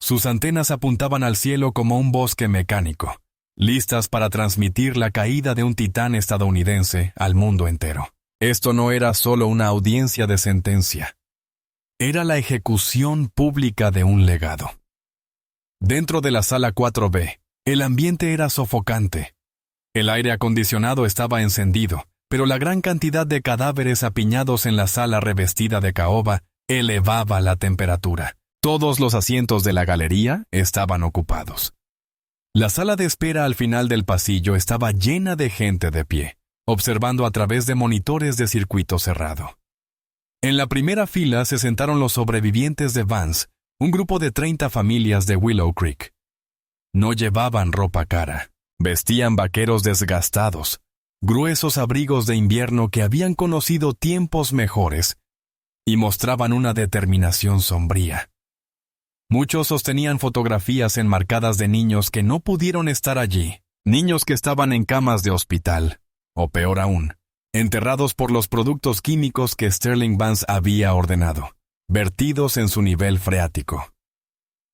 Sus antenas apuntaban al cielo como un bosque mecánico, listas para transmitir la caída de un titán estadounidense al mundo entero. Esto no era solo una audiencia de sentencia. Era la ejecución pública de un legado. Dentro de la sala 4B, el ambiente era sofocante. El aire acondicionado estaba encendido, pero la gran cantidad de cadáveres apiñados en la sala revestida de caoba elevaba la temperatura. Todos los asientos de la galería estaban ocupados. La sala de espera al final del pasillo estaba llena de gente de pie, observando a través de monitores de circuito cerrado. En la primera fila se sentaron los sobrevivientes de Vance, un grupo de 30 familias de Willow Creek. No llevaban ropa cara, vestían vaqueros desgastados, gruesos abrigos de invierno que habían conocido tiempos mejores, y mostraban una determinación sombría. Muchos sostenían fotografías enmarcadas de niños que no pudieron estar allí, niños que estaban en camas de hospital, o peor aún, enterrados por los productos químicos que Sterling Vance había ordenado, vertidos en su nivel freático.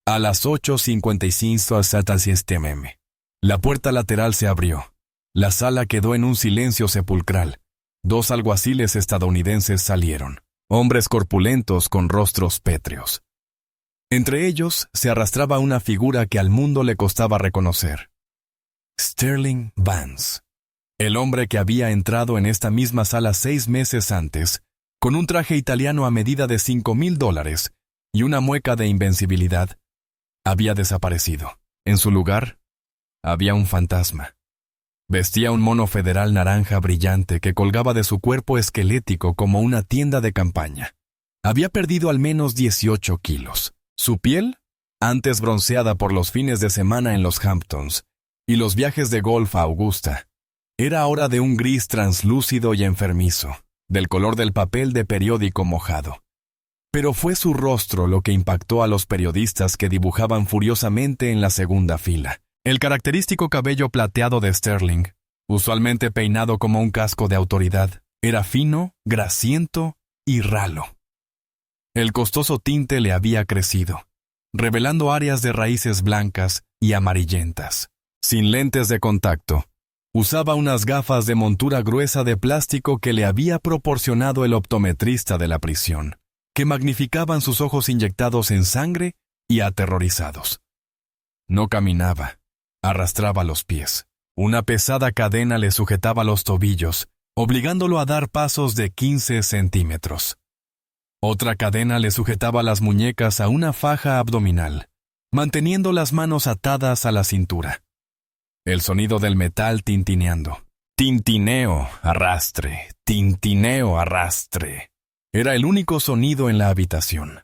A las 8:55 la puerta lateral se abrió. La sala quedó en un silencio sepulcral. 2 alguaciles estadounidenses salieron, hombres corpulentos con rostros pétreos. Entre ellos se arrastraba una figura que al mundo le costaba reconocer. Sterling Vance, el hombre que había entrado en esta misma sala 6 meses antes, con un traje italiano a medida de $5,000 y una mueca de invencibilidad, había desaparecido. En su lugar, había un fantasma. Vestía un mono federal naranja brillante que colgaba de su cuerpo esquelético como una tienda de campaña. Había perdido al menos 18 kilos. Su piel, antes bronceada por los fines de semana en los Hamptons y los viajes de golf a Augusta, era ahora de un gris translúcido y enfermizo, del color del papel de periódico mojado. Pero fue su rostro lo que impactó a los periodistas que dibujaban furiosamente en la segunda fila. El característico cabello plateado de Sterling, usualmente peinado como un casco de autoridad, era fino, grasiento y ralo. El costoso tinte le había crecido, revelando áreas de raíces blancas y amarillentas. Sin lentes de contacto, usaba unas gafas de montura gruesa de plástico que le había proporcionado el optometrista de la prisión, que magnificaban sus ojos inyectados en sangre y aterrorizados. No caminaba. Arrastraba los pies. Una pesada cadena le sujetaba los tobillos, obligándolo a dar pasos de 15 centímetros. Otra cadena le sujetaba las muñecas a una faja abdominal, manteniendo las manos atadas a la cintura. El sonido del metal tintineando. Tintineo, arrastre, tintineo, arrastre. Era el único sonido en la habitación.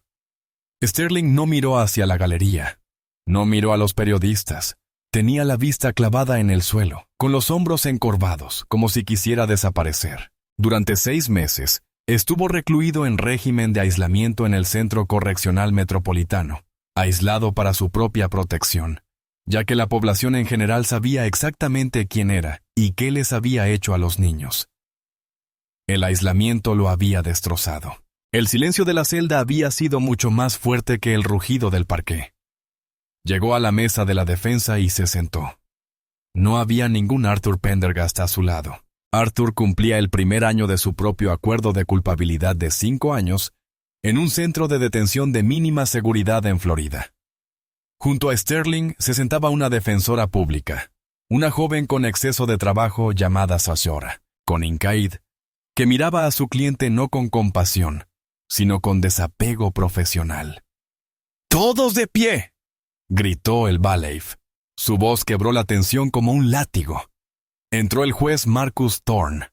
Sterling no miró hacia la galería. No miró a los periodistas. Tenía la vista clavada en el suelo, con los hombros encorvados, como si quisiera desaparecer. Durante 6 meses, estuvo recluido en régimen de aislamiento en el Centro Correccional Metropolitano, aislado para su propia protección, ya que la población en general sabía exactamente quién era y qué les había hecho a los niños. El aislamiento lo había destrozado. El silencio de la celda había sido mucho más fuerte que el rugido del parqué. Llegó a la mesa de la defensa y se sentó. No había ningún Arthur Pendergast a su lado. Arthur cumplía el primer año de su propio acuerdo de culpabilidad de 5 años en un centro de detención de mínima seguridad en Florida. Junto a Sterling se sentaba una defensora pública, una joven con exceso de trabajo llamada Sashora, con Incaid, que miraba a su cliente no con compasión, sino con desapego profesional. ¡Todos de pie!, gritó el bailiff. Su voz quebró la tensión como un látigo. Entró el juez Marcus Thorne.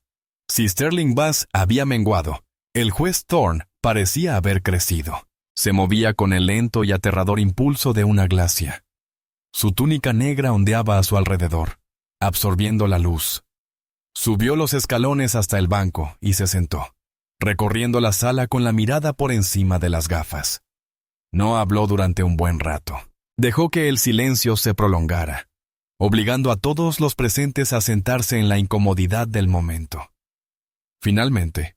Si Sterling Bass había menguado, el juez Thorne parecía haber crecido. Se movía con el lento y aterrador impulso de una glacia. Su túnica negra ondeaba a su alrededor, absorbiendo la luz. Subió los escalones hasta el banco y se sentó, recorriendo la sala con la mirada por encima de las gafas. No habló durante un buen rato. Dejó que el silencio se prolongara, obligando a todos los presentes a sentarse en la incomodidad del momento. Finalmente,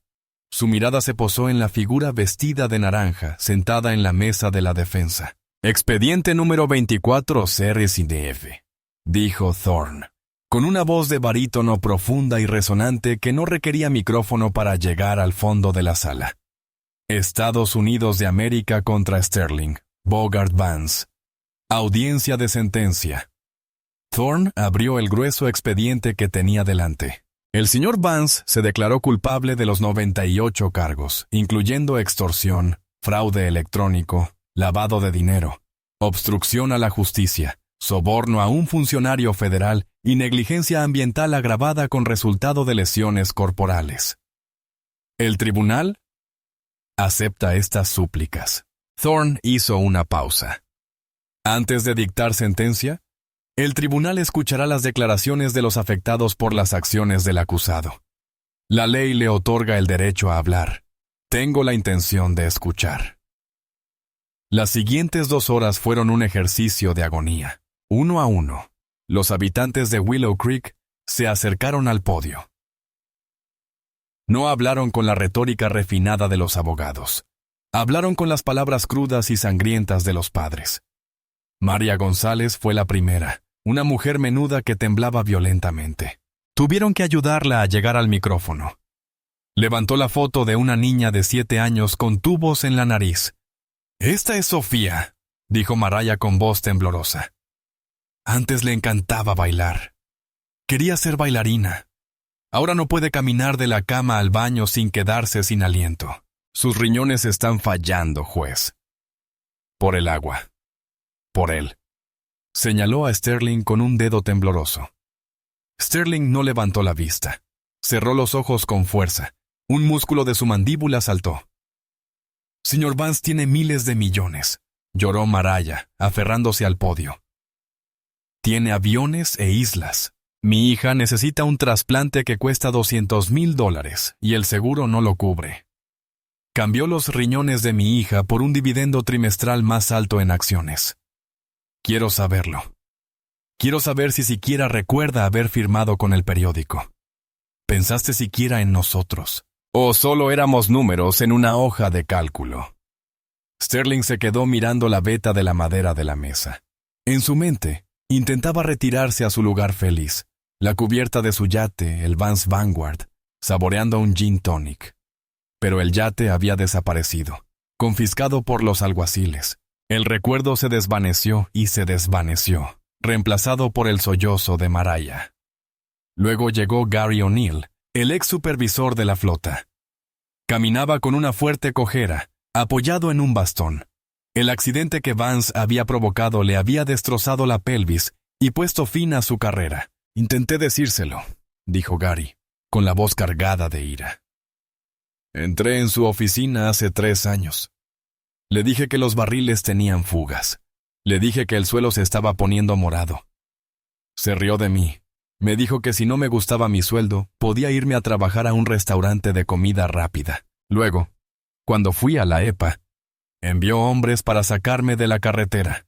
su mirada se posó en la figura vestida de naranja sentada en la mesa de la defensa. Expediente número 24 CRCDF, dijo Thorne, con una voz de barítono profunda y resonante que no requería micrófono para llegar al fondo de la sala. Estados Unidos de América contra Sterling, Bogart Vance. Audiencia de sentencia. Thorne abrió el grueso expediente que tenía delante. El señor Vance se declaró culpable de los 98 cargos, incluyendo extorsión, fraude electrónico, lavado de dinero, obstrucción a la justicia, soborno a un funcionario federal y negligencia ambiental agravada con resultado de lesiones corporales. El tribunal acepta estas súplicas. Thorne hizo una pausa. Antes de dictar sentencia, el tribunal escuchará las declaraciones de los afectados por las acciones del acusado. La ley le otorga el derecho a hablar. Tengo la intención de escuchar. Las siguientes 2 horas fueron un ejercicio de agonía. Uno a uno, los habitantes de Willow Creek se acercaron al podio. No hablaron con la retórica refinada de los abogados. Hablaron con las palabras crudas y sangrientas de los padres. María González fue la primera, una mujer menuda que temblaba violentamente. Tuvieron que ayudarla a llegar al micrófono. Levantó la foto de una niña de 7 años con tubos en la nariz. «Esta es Sofía», dijo Mariah con voz temblorosa. Antes le encantaba bailar. Quería ser bailarina. Ahora no puede caminar de la cama al baño sin quedarse sin aliento. Sus riñones están fallando, juez. Por el agua. Por él. Señaló a Sterling con un dedo tembloroso. Sterling no levantó la vista. Cerró los ojos con fuerza. Un músculo de su mandíbula saltó. «Señor Vance tiene miles de millones», lloró Mariah, aferrándose al podio. «Tiene aviones e islas. Mi hija necesita un trasplante que cuesta $200,000 y el seguro no lo cubre. Cambió los riñones de mi hija por un dividendo trimestral más alto en acciones. Quiero saberlo. Quiero saber si siquiera recuerda haber firmado con el periódico. ¿Pensaste siquiera en nosotros? ¿O solo éramos números en una hoja de cálculo?» Sterling se quedó mirando la veta de la madera de la mesa. En su mente, intentaba retirarse a su lugar feliz, la cubierta de su yate, el Vance Vanguard, saboreando un gin tonic. Pero el yate había desaparecido, confiscado por los alguaciles. El recuerdo se desvaneció y se desvaneció, reemplazado por el sollozo de Mariah. Luego llegó Gary O'Neill, el ex supervisor de la flota. Caminaba con una fuerte cojera, apoyado en un bastón. El accidente que Vance había provocado le había destrozado la pelvis y puesto fin a su carrera. «Intenté decírselo», dijo Gary, con la voz cargada de ira. «Entré en su oficina hace 3 años. Le dije que los barriles tenían fugas. Le dije que el suelo se estaba poniendo morado. Se rió de mí. Me dijo que si no me gustaba mi sueldo, podía irme a trabajar a un restaurante de comida rápida. Luego, cuando fui a la EPA, envió hombres para sacarme de la carretera».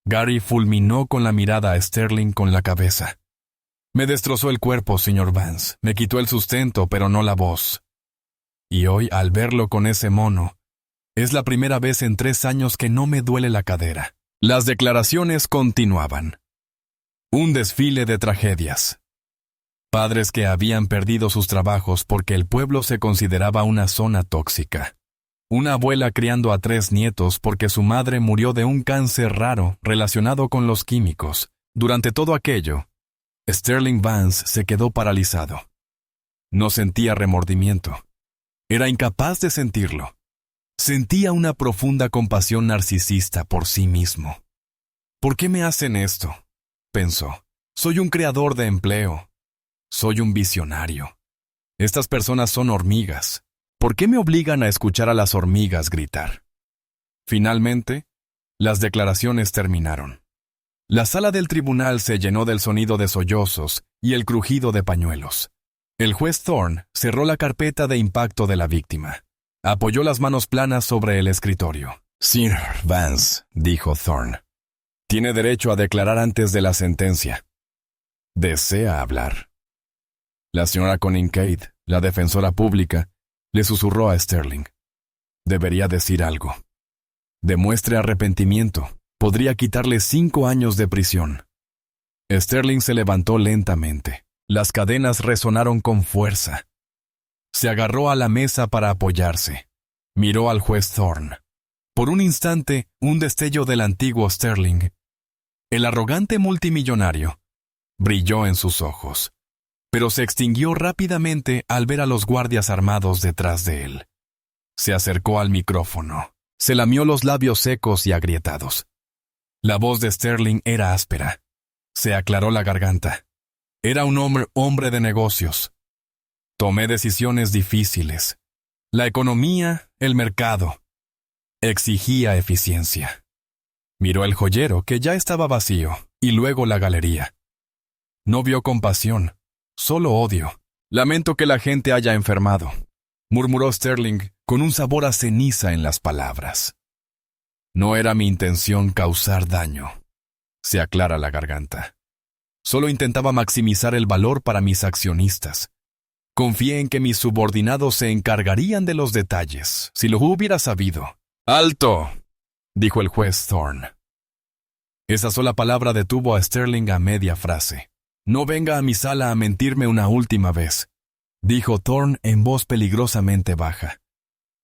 Gary fulminó con la mirada a Sterling con la cabeza. «Me destrozó el cuerpo, señor Vance. Me quitó el sustento, pero no la voz. Y hoy, al verlo con ese mono, es la primera vez en 3 años que no me duele la cadera». Las declaraciones continuaban. Un desfile de tragedias. Padres que habían perdido sus trabajos porque el pueblo se consideraba una zona tóxica. Una abuela criando a 3 nietos porque su madre murió de un cáncer raro relacionado con los químicos. Durante todo aquello, Sterling Vance se quedó paralizado. No sentía remordimiento. Era incapaz de sentirlo. Sentía una profunda compasión narcisista por sí mismo. «¿Por qué me hacen esto?», pensó. «Soy un creador de empleo. Soy un visionario. Estas personas son hormigas. ¿Por qué me obligan a escuchar a las hormigas gritar?». Finalmente, las declaraciones terminaron. La sala del tribunal se llenó del sonido de sollozos y el crujido de pañuelos. El juez Thorne cerró la carpeta de impacto de la víctima. Apoyó las manos planas sobre el escritorio. «Sir Vance», dijo Thorne, «tiene derecho a declarar antes de la sentencia. ¿Desea hablar?». La señora Kincaid, la defensora pública, le susurró a Sterling. «Debería decir algo. Demuestre arrepentimiento. Podría quitarle 5 años de prisión». Sterling se levantó lentamente. Las cadenas resonaron con fuerza. Se agarró a la mesa para apoyarse. Miró al juez Thorne. Por un instante, un destello del antiguo Sterling, el arrogante multimillonario, brilló en sus ojos, pero se extinguió rápidamente al ver a los guardias armados detrás de él. Se acercó al micrófono. Se lamió los labios secos y agrietados. La voz de Sterling era áspera. Se aclaró la garganta. Era un hombre de negocios. «Tomé decisiones difíciles. La economía, el mercado. Exigía eficiencia». Miró el joyero, que ya estaba vacío, y luego la galería. No vio compasión, solo odio. «Lamento que la gente haya enfermado», murmuró Sterling, con un sabor a ceniza en las palabras. «No era mi intención causar daño», se aclara la garganta. «Solo intentaba maximizar el valor para mis accionistas. Confié en que mis subordinados se encargarían de los detalles, si lo hubiera sabido». «¡Alto!», dijo el juez Thorne. Esa sola palabra detuvo a Sterling a media frase. «No venga a mi sala a mentirme una última vez», dijo Thorne en voz peligrosamente baja.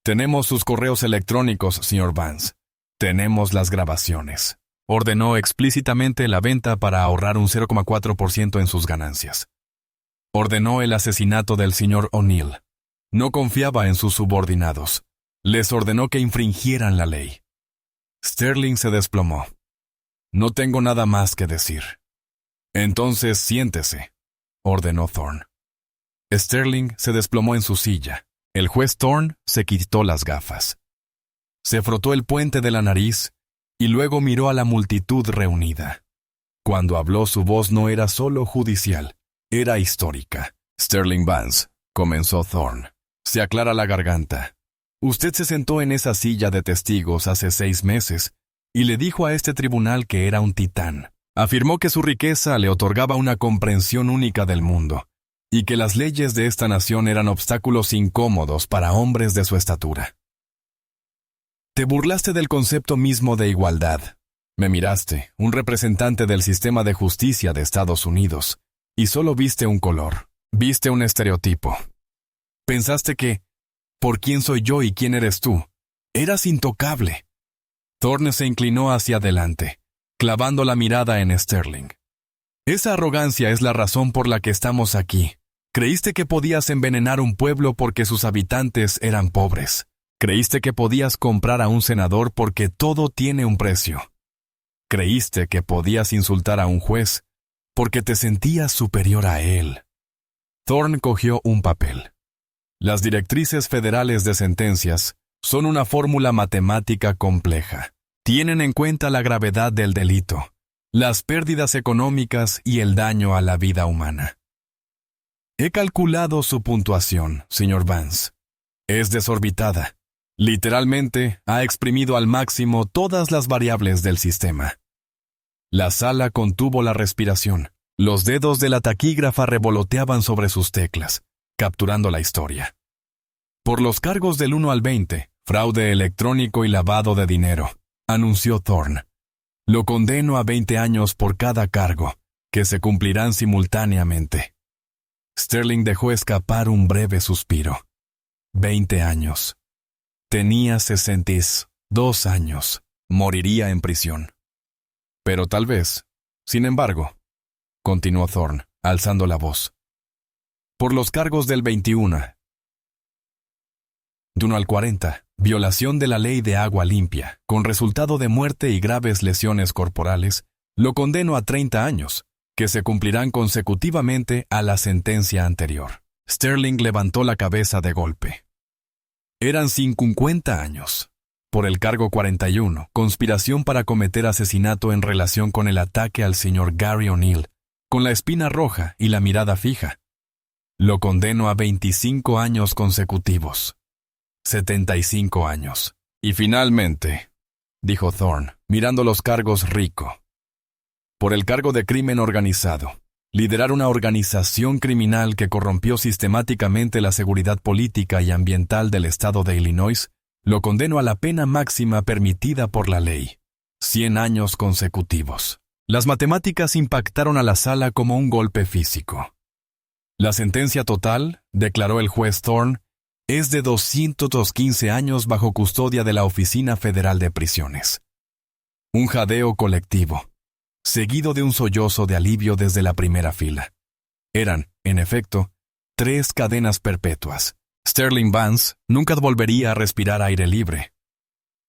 «Tenemos sus correos electrónicos, señor Vance. Tenemos las grabaciones». Ordenó explícitamente la venta para ahorrar un 0,4% en sus ganancias. Ordenó el asesinato del señor O'Neill. No confiaba en sus subordinados. Les ordenó que infringieran la ley. Sterling se desplomó. «No tengo nada más que decir». «Entonces siéntese», ordenó Thorne. Sterling se desplomó en su silla. El juez Thorne se quitó las gafas. Se frotó el puente de la nariz y luego miró a la multitud reunida. Cuando habló, su voz no era solo judicial, era histórica. Sterling Vance, comenzó Thorne. Se aclara la garganta. Usted se sentó en esa silla de testigos hace 6 meses y le dijo a este tribunal que era un titán. Afirmó que su riqueza le otorgaba una comprensión única del mundo y que las leyes de esta nación eran obstáculos incómodos para hombres de su estatura. Te burlaste del concepto mismo de igualdad. Me miraste, un representante del sistema de justicia de Estados Unidos, y solo viste un color, viste un estereotipo. Pensaste que, ¿por quién soy yo y quién eres tú? Eras intocable. Thorne se inclinó hacia adelante, clavando la mirada en Sterling. Esa arrogancia es la razón por la que estamos aquí. Creíste que podías envenenar un pueblo porque sus habitantes eran pobres. Creíste que podías comprar a un senador porque todo tiene un precio. Creíste que podías insultar a un juez porque te sentías superior a él. Thorne cogió un papel. Las directrices federales de sentencias son una fórmula matemática compleja. Tienen en cuenta la gravedad del delito, las pérdidas económicas y el daño a la vida humana. He calculado su puntuación, señor Vance. Es desorbitada. Literalmente, ha exprimido al máximo todas las variables del sistema. La sala contuvo la respiración. Los dedos de la taquígrafa revoloteaban sobre sus teclas, capturando la historia. Por los cargos del 1 al 20, fraude electrónico y lavado de dinero, anunció Thorne. Lo condeno a 20 años por cada cargo, que se cumplirán simultáneamente. Sterling dejó escapar un breve suspiro. 20 años. Tenía 62 años. Moriría en prisión. Pero tal vez, sin embargo, continuó Thorne, alzando la voz. Por los cargos del 21, de 1 al 40, violación de la ley de agua limpia, con resultado de muerte y graves lesiones corporales, lo condeno a 30 años, que se cumplirán consecutivamente a la sentencia anterior. Sterling levantó la cabeza de golpe. Eran 50 años. Por el cargo 41, conspiración para cometer asesinato en relación con el ataque al señor Gary O'Neill, con la espina roja y la mirada fija. Lo condeno a 25 años consecutivos. 75 años. Y finalmente, dijo Thorne, mirando los cargos rico. Por el cargo de crimen organizado, liderar una organización criminal que corrompió sistemáticamente la seguridad política y ambiental del estado de Illinois, lo condeno a la pena máxima permitida por la ley. 100 años consecutivos. Las matemáticas impactaron a la sala como un golpe físico. La sentencia total, declaró el juez Thorne, es de 215 años bajo custodia de la Oficina Federal de Prisiones. Un jadeo colectivo, seguido de un sollozo de alivio desde la primera fila. Eran, en efecto, 3 cadenas perpetuas. Sterling Vance nunca volvería a respirar aire libre.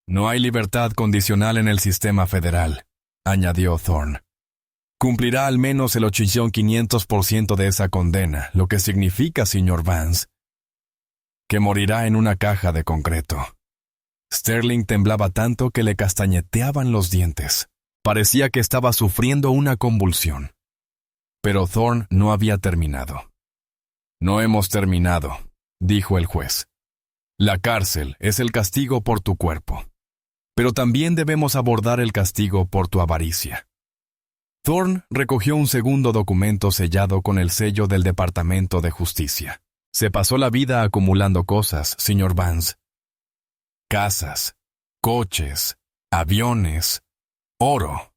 No hay libertad condicional en el sistema federal, añadió Thorne. Cumplirá al menos el 8.500% de esa condena, lo que significa, señor Vance, que morirá en una caja de concreto. Sterling temblaba tanto que le castañeteaban los dientes. Parecía que estaba sufriendo una convulsión. Pero Thorne no había terminado. No hemos terminado, dijo el juez. La cárcel es el castigo por tu cuerpo. Pero también debemos abordar el castigo por tu avaricia. Thorne recogió un segundo documento sellado con el sello del Departamento de Justicia. Se pasó la vida acumulando cosas, señor Vance. Casas, coches, aviones, oro.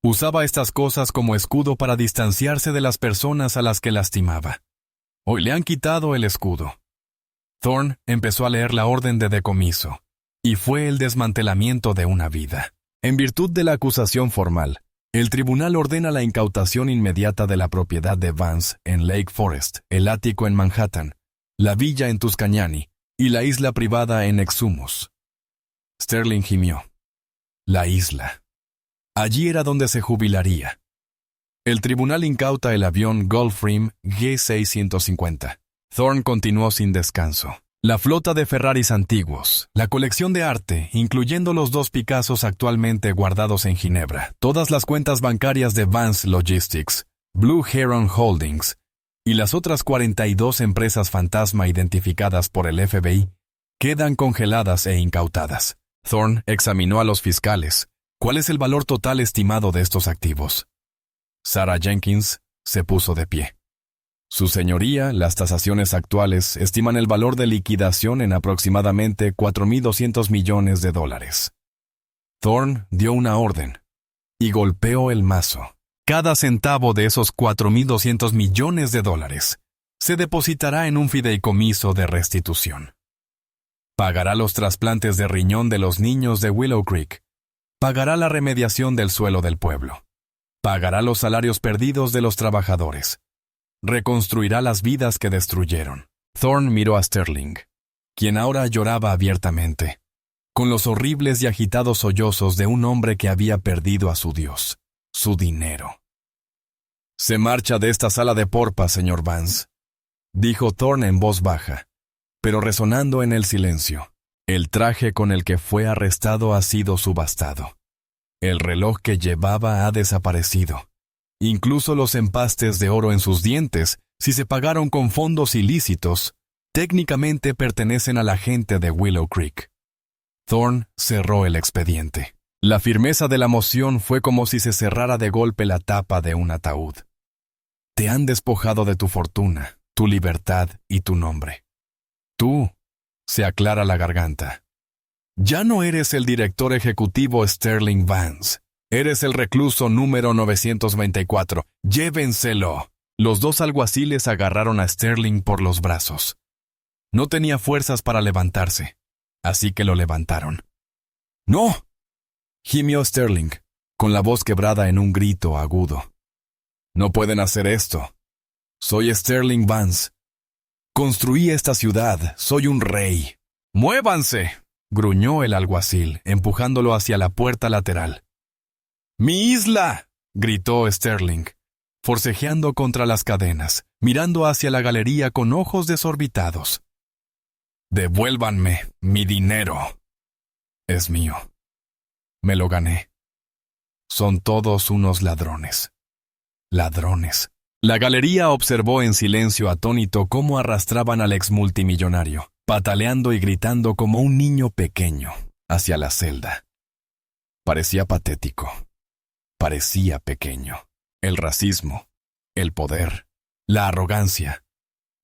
Usaba estas cosas como escudo para distanciarse de las personas a las que lastimaba. Hoy le han quitado el escudo. Thorne empezó a leer la orden de decomiso, y fue el desmantelamiento de una vida. En virtud de la acusación formal, el tribunal ordena la incautación inmediata de la propiedad de Vance en Lake Forest, el ático en Manhattan, la villa en Tuscany y la isla privada en Exumus. Sterling gimió. La isla. Allí era donde se jubilaría. El tribunal incauta el avión Gulfstream G650. Thorne continuó sin descanso. La flota de Ferraris antiguos, la colección de arte, incluyendo los 2 Picassos actualmente guardados en Ginebra, todas las cuentas bancarias de Vance Logistics, Blue Heron Holdings y las otras 42 empresas fantasma identificadas por el FBI, quedan congeladas e incautadas. Thorne examinó a los fiscales. ¿Cuál es el valor total estimado de estos activos? Sarah Jenkins se puso de pie. Su señoría, las tasaciones actuales estiman el valor de liquidación en aproximadamente $4,200 millones. Thorne dio una orden y golpeó el mazo. Cada centavo de esos $4,200 millones se depositará en un fideicomiso de restitución. Pagará los trasplantes de riñón de los niños de Willow Creek. Pagará la remediación del suelo del pueblo. Pagará los salarios perdidos de los trabajadores. Reconstruirá las vidas que destruyeron. Thorne miró a Sterling, quien ahora lloraba abiertamente, con los horribles y agitados sollozos de un hombre que había perdido a su Dios, su dinero. «Se marcha de esta sala de porpas, señor Vance», dijo Thorne en voz baja, pero resonando en el silencio. El traje con el que fue arrestado ha sido subastado. El reloj que llevaba ha desaparecido. Incluso los empastes de oro en sus dientes, si se pagaron con fondos ilícitos, técnicamente pertenecen a la gente de Willow Creek. Thorne cerró el expediente. La firmeza de la moción fue como si se cerrara de golpe la tapa de un ataúd. Te han despojado de tu fortuna, tu libertad y tu nombre. Tú, se aclara la garganta. Ya no eres el director ejecutivo Sterling Vance. Eres el recluso número 924. Llévenselo. Los 2 alguaciles agarraron a Sterling por los brazos. No tenía fuerzas para levantarse, así que lo levantaron. ¡No!, gimió Sterling, con la voz quebrada en un grito agudo. No pueden hacer esto. Soy Sterling Vance. Construí esta ciudad. Soy un rey. ¡Muévanse!, gruñó el alguacil, empujándolo hacia la puerta lateral. ¡Mi isla!, gritó Sterling, forcejeando contra las cadenas, mirando hacia la galería con ojos desorbitados. «Devuélvanme mi dinero. Es mío. Me lo gané. Son todos unos ladrones. Ladrones». La galería observó en silencio atónito cómo arrastraban al exmultimillonario, pataleando y gritando como un niño pequeño, hacia la celda. Parecía patético. Parecía pequeño. El racismo, el poder, la arrogancia,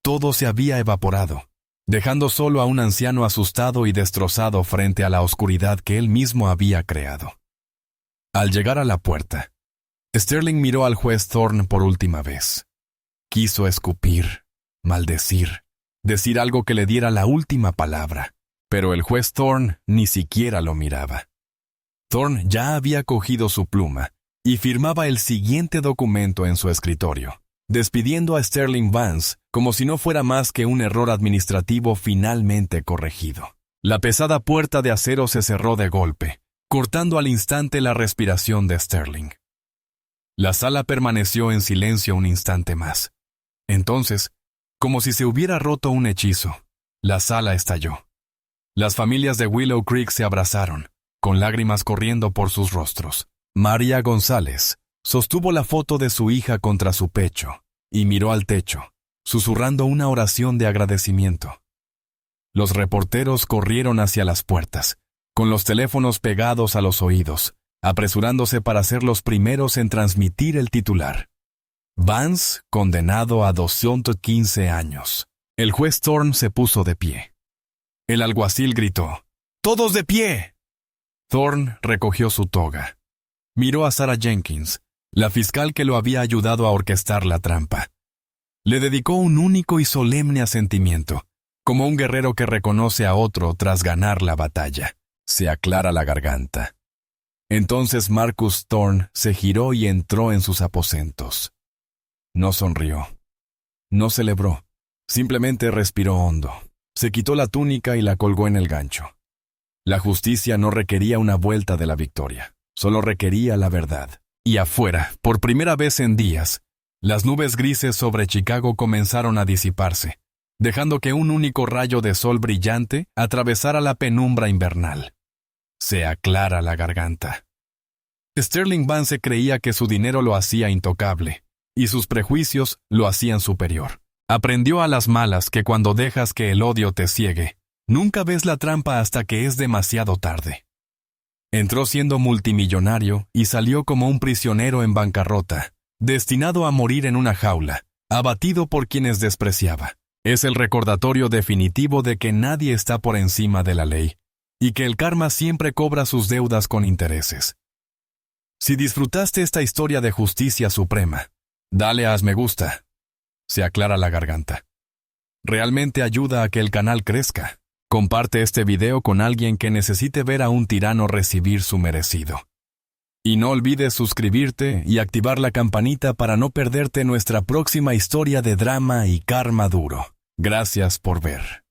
todo se había evaporado, dejando solo a un anciano asustado y destrozado frente a la oscuridad que él mismo había creado. Al llegar a la puerta, Sterling miró al juez Thorne por última vez. Quiso escupir, maldecir, decir algo que le diera la última palabra, pero el juez Thorne ni siquiera lo miraba. Thorne ya había cogido su pluma y firmaba el siguiente documento en su escritorio, despidiendo a Sterling Vance como si no fuera más que un error administrativo finalmente corregido. La pesada puerta de acero se cerró de golpe, cortando al instante la respiración de Sterling. La sala permaneció en silencio un instante más. Entonces, como si se hubiera roto un hechizo, la sala estalló. Las familias de Willow Creek se abrazaron, con lágrimas corriendo por sus rostros. María González sostuvo la foto de su hija contra su pecho y miró al techo, susurrando una oración de agradecimiento. Los reporteros corrieron hacia las puertas, con los teléfonos pegados a los oídos, apresurándose para ser los primeros en transmitir el titular. Vance condenado a 215 años. El juez Thorne se puso de pie. El alguacil gritó: ¡Todos de pie! Thorne recogió su toga. Miró a Sarah Jenkins, la fiscal que lo había ayudado a orquestar la trampa. Le dedicó un único y solemne asentimiento, como un guerrero que reconoce a otro tras ganar la batalla. Se aclara la garganta. Entonces Marcus Thorne se giró y entró en sus aposentos. No sonrió. No celebró. Simplemente respiró hondo. Se quitó la túnica y la colgó en el gancho. La justicia no requería una vuelta de la victoria. Solo requería la verdad. Y afuera, por primera vez en días, las nubes grises sobre Chicago comenzaron a disiparse, dejando que un único rayo de sol brillante atravesara la penumbra invernal. Se aclara la garganta. Sterling Vance creía que su dinero lo hacía intocable, y sus prejuicios lo hacían superior. Aprendió a las malas que cuando dejas que el odio te ciegue, nunca ves la trampa hasta que es demasiado tarde. Entró siendo multimillonario y salió como un prisionero en bancarrota, destinado a morir en una jaula, abatido por quienes despreciaba. Es el recordatorio definitivo de que nadie está por encima de la ley, y que el karma siempre cobra sus deudas con intereses. Si disfrutaste esta historia de justicia suprema, dale a me gusta. Se aclara la garganta. Realmente ayuda a que el canal crezca. Comparte este video con alguien que necesite ver a un tirano recibir su merecido. Y no olvides suscribirte y activar la campanita para no perderte nuestra próxima historia de drama y karma duro. Gracias por ver.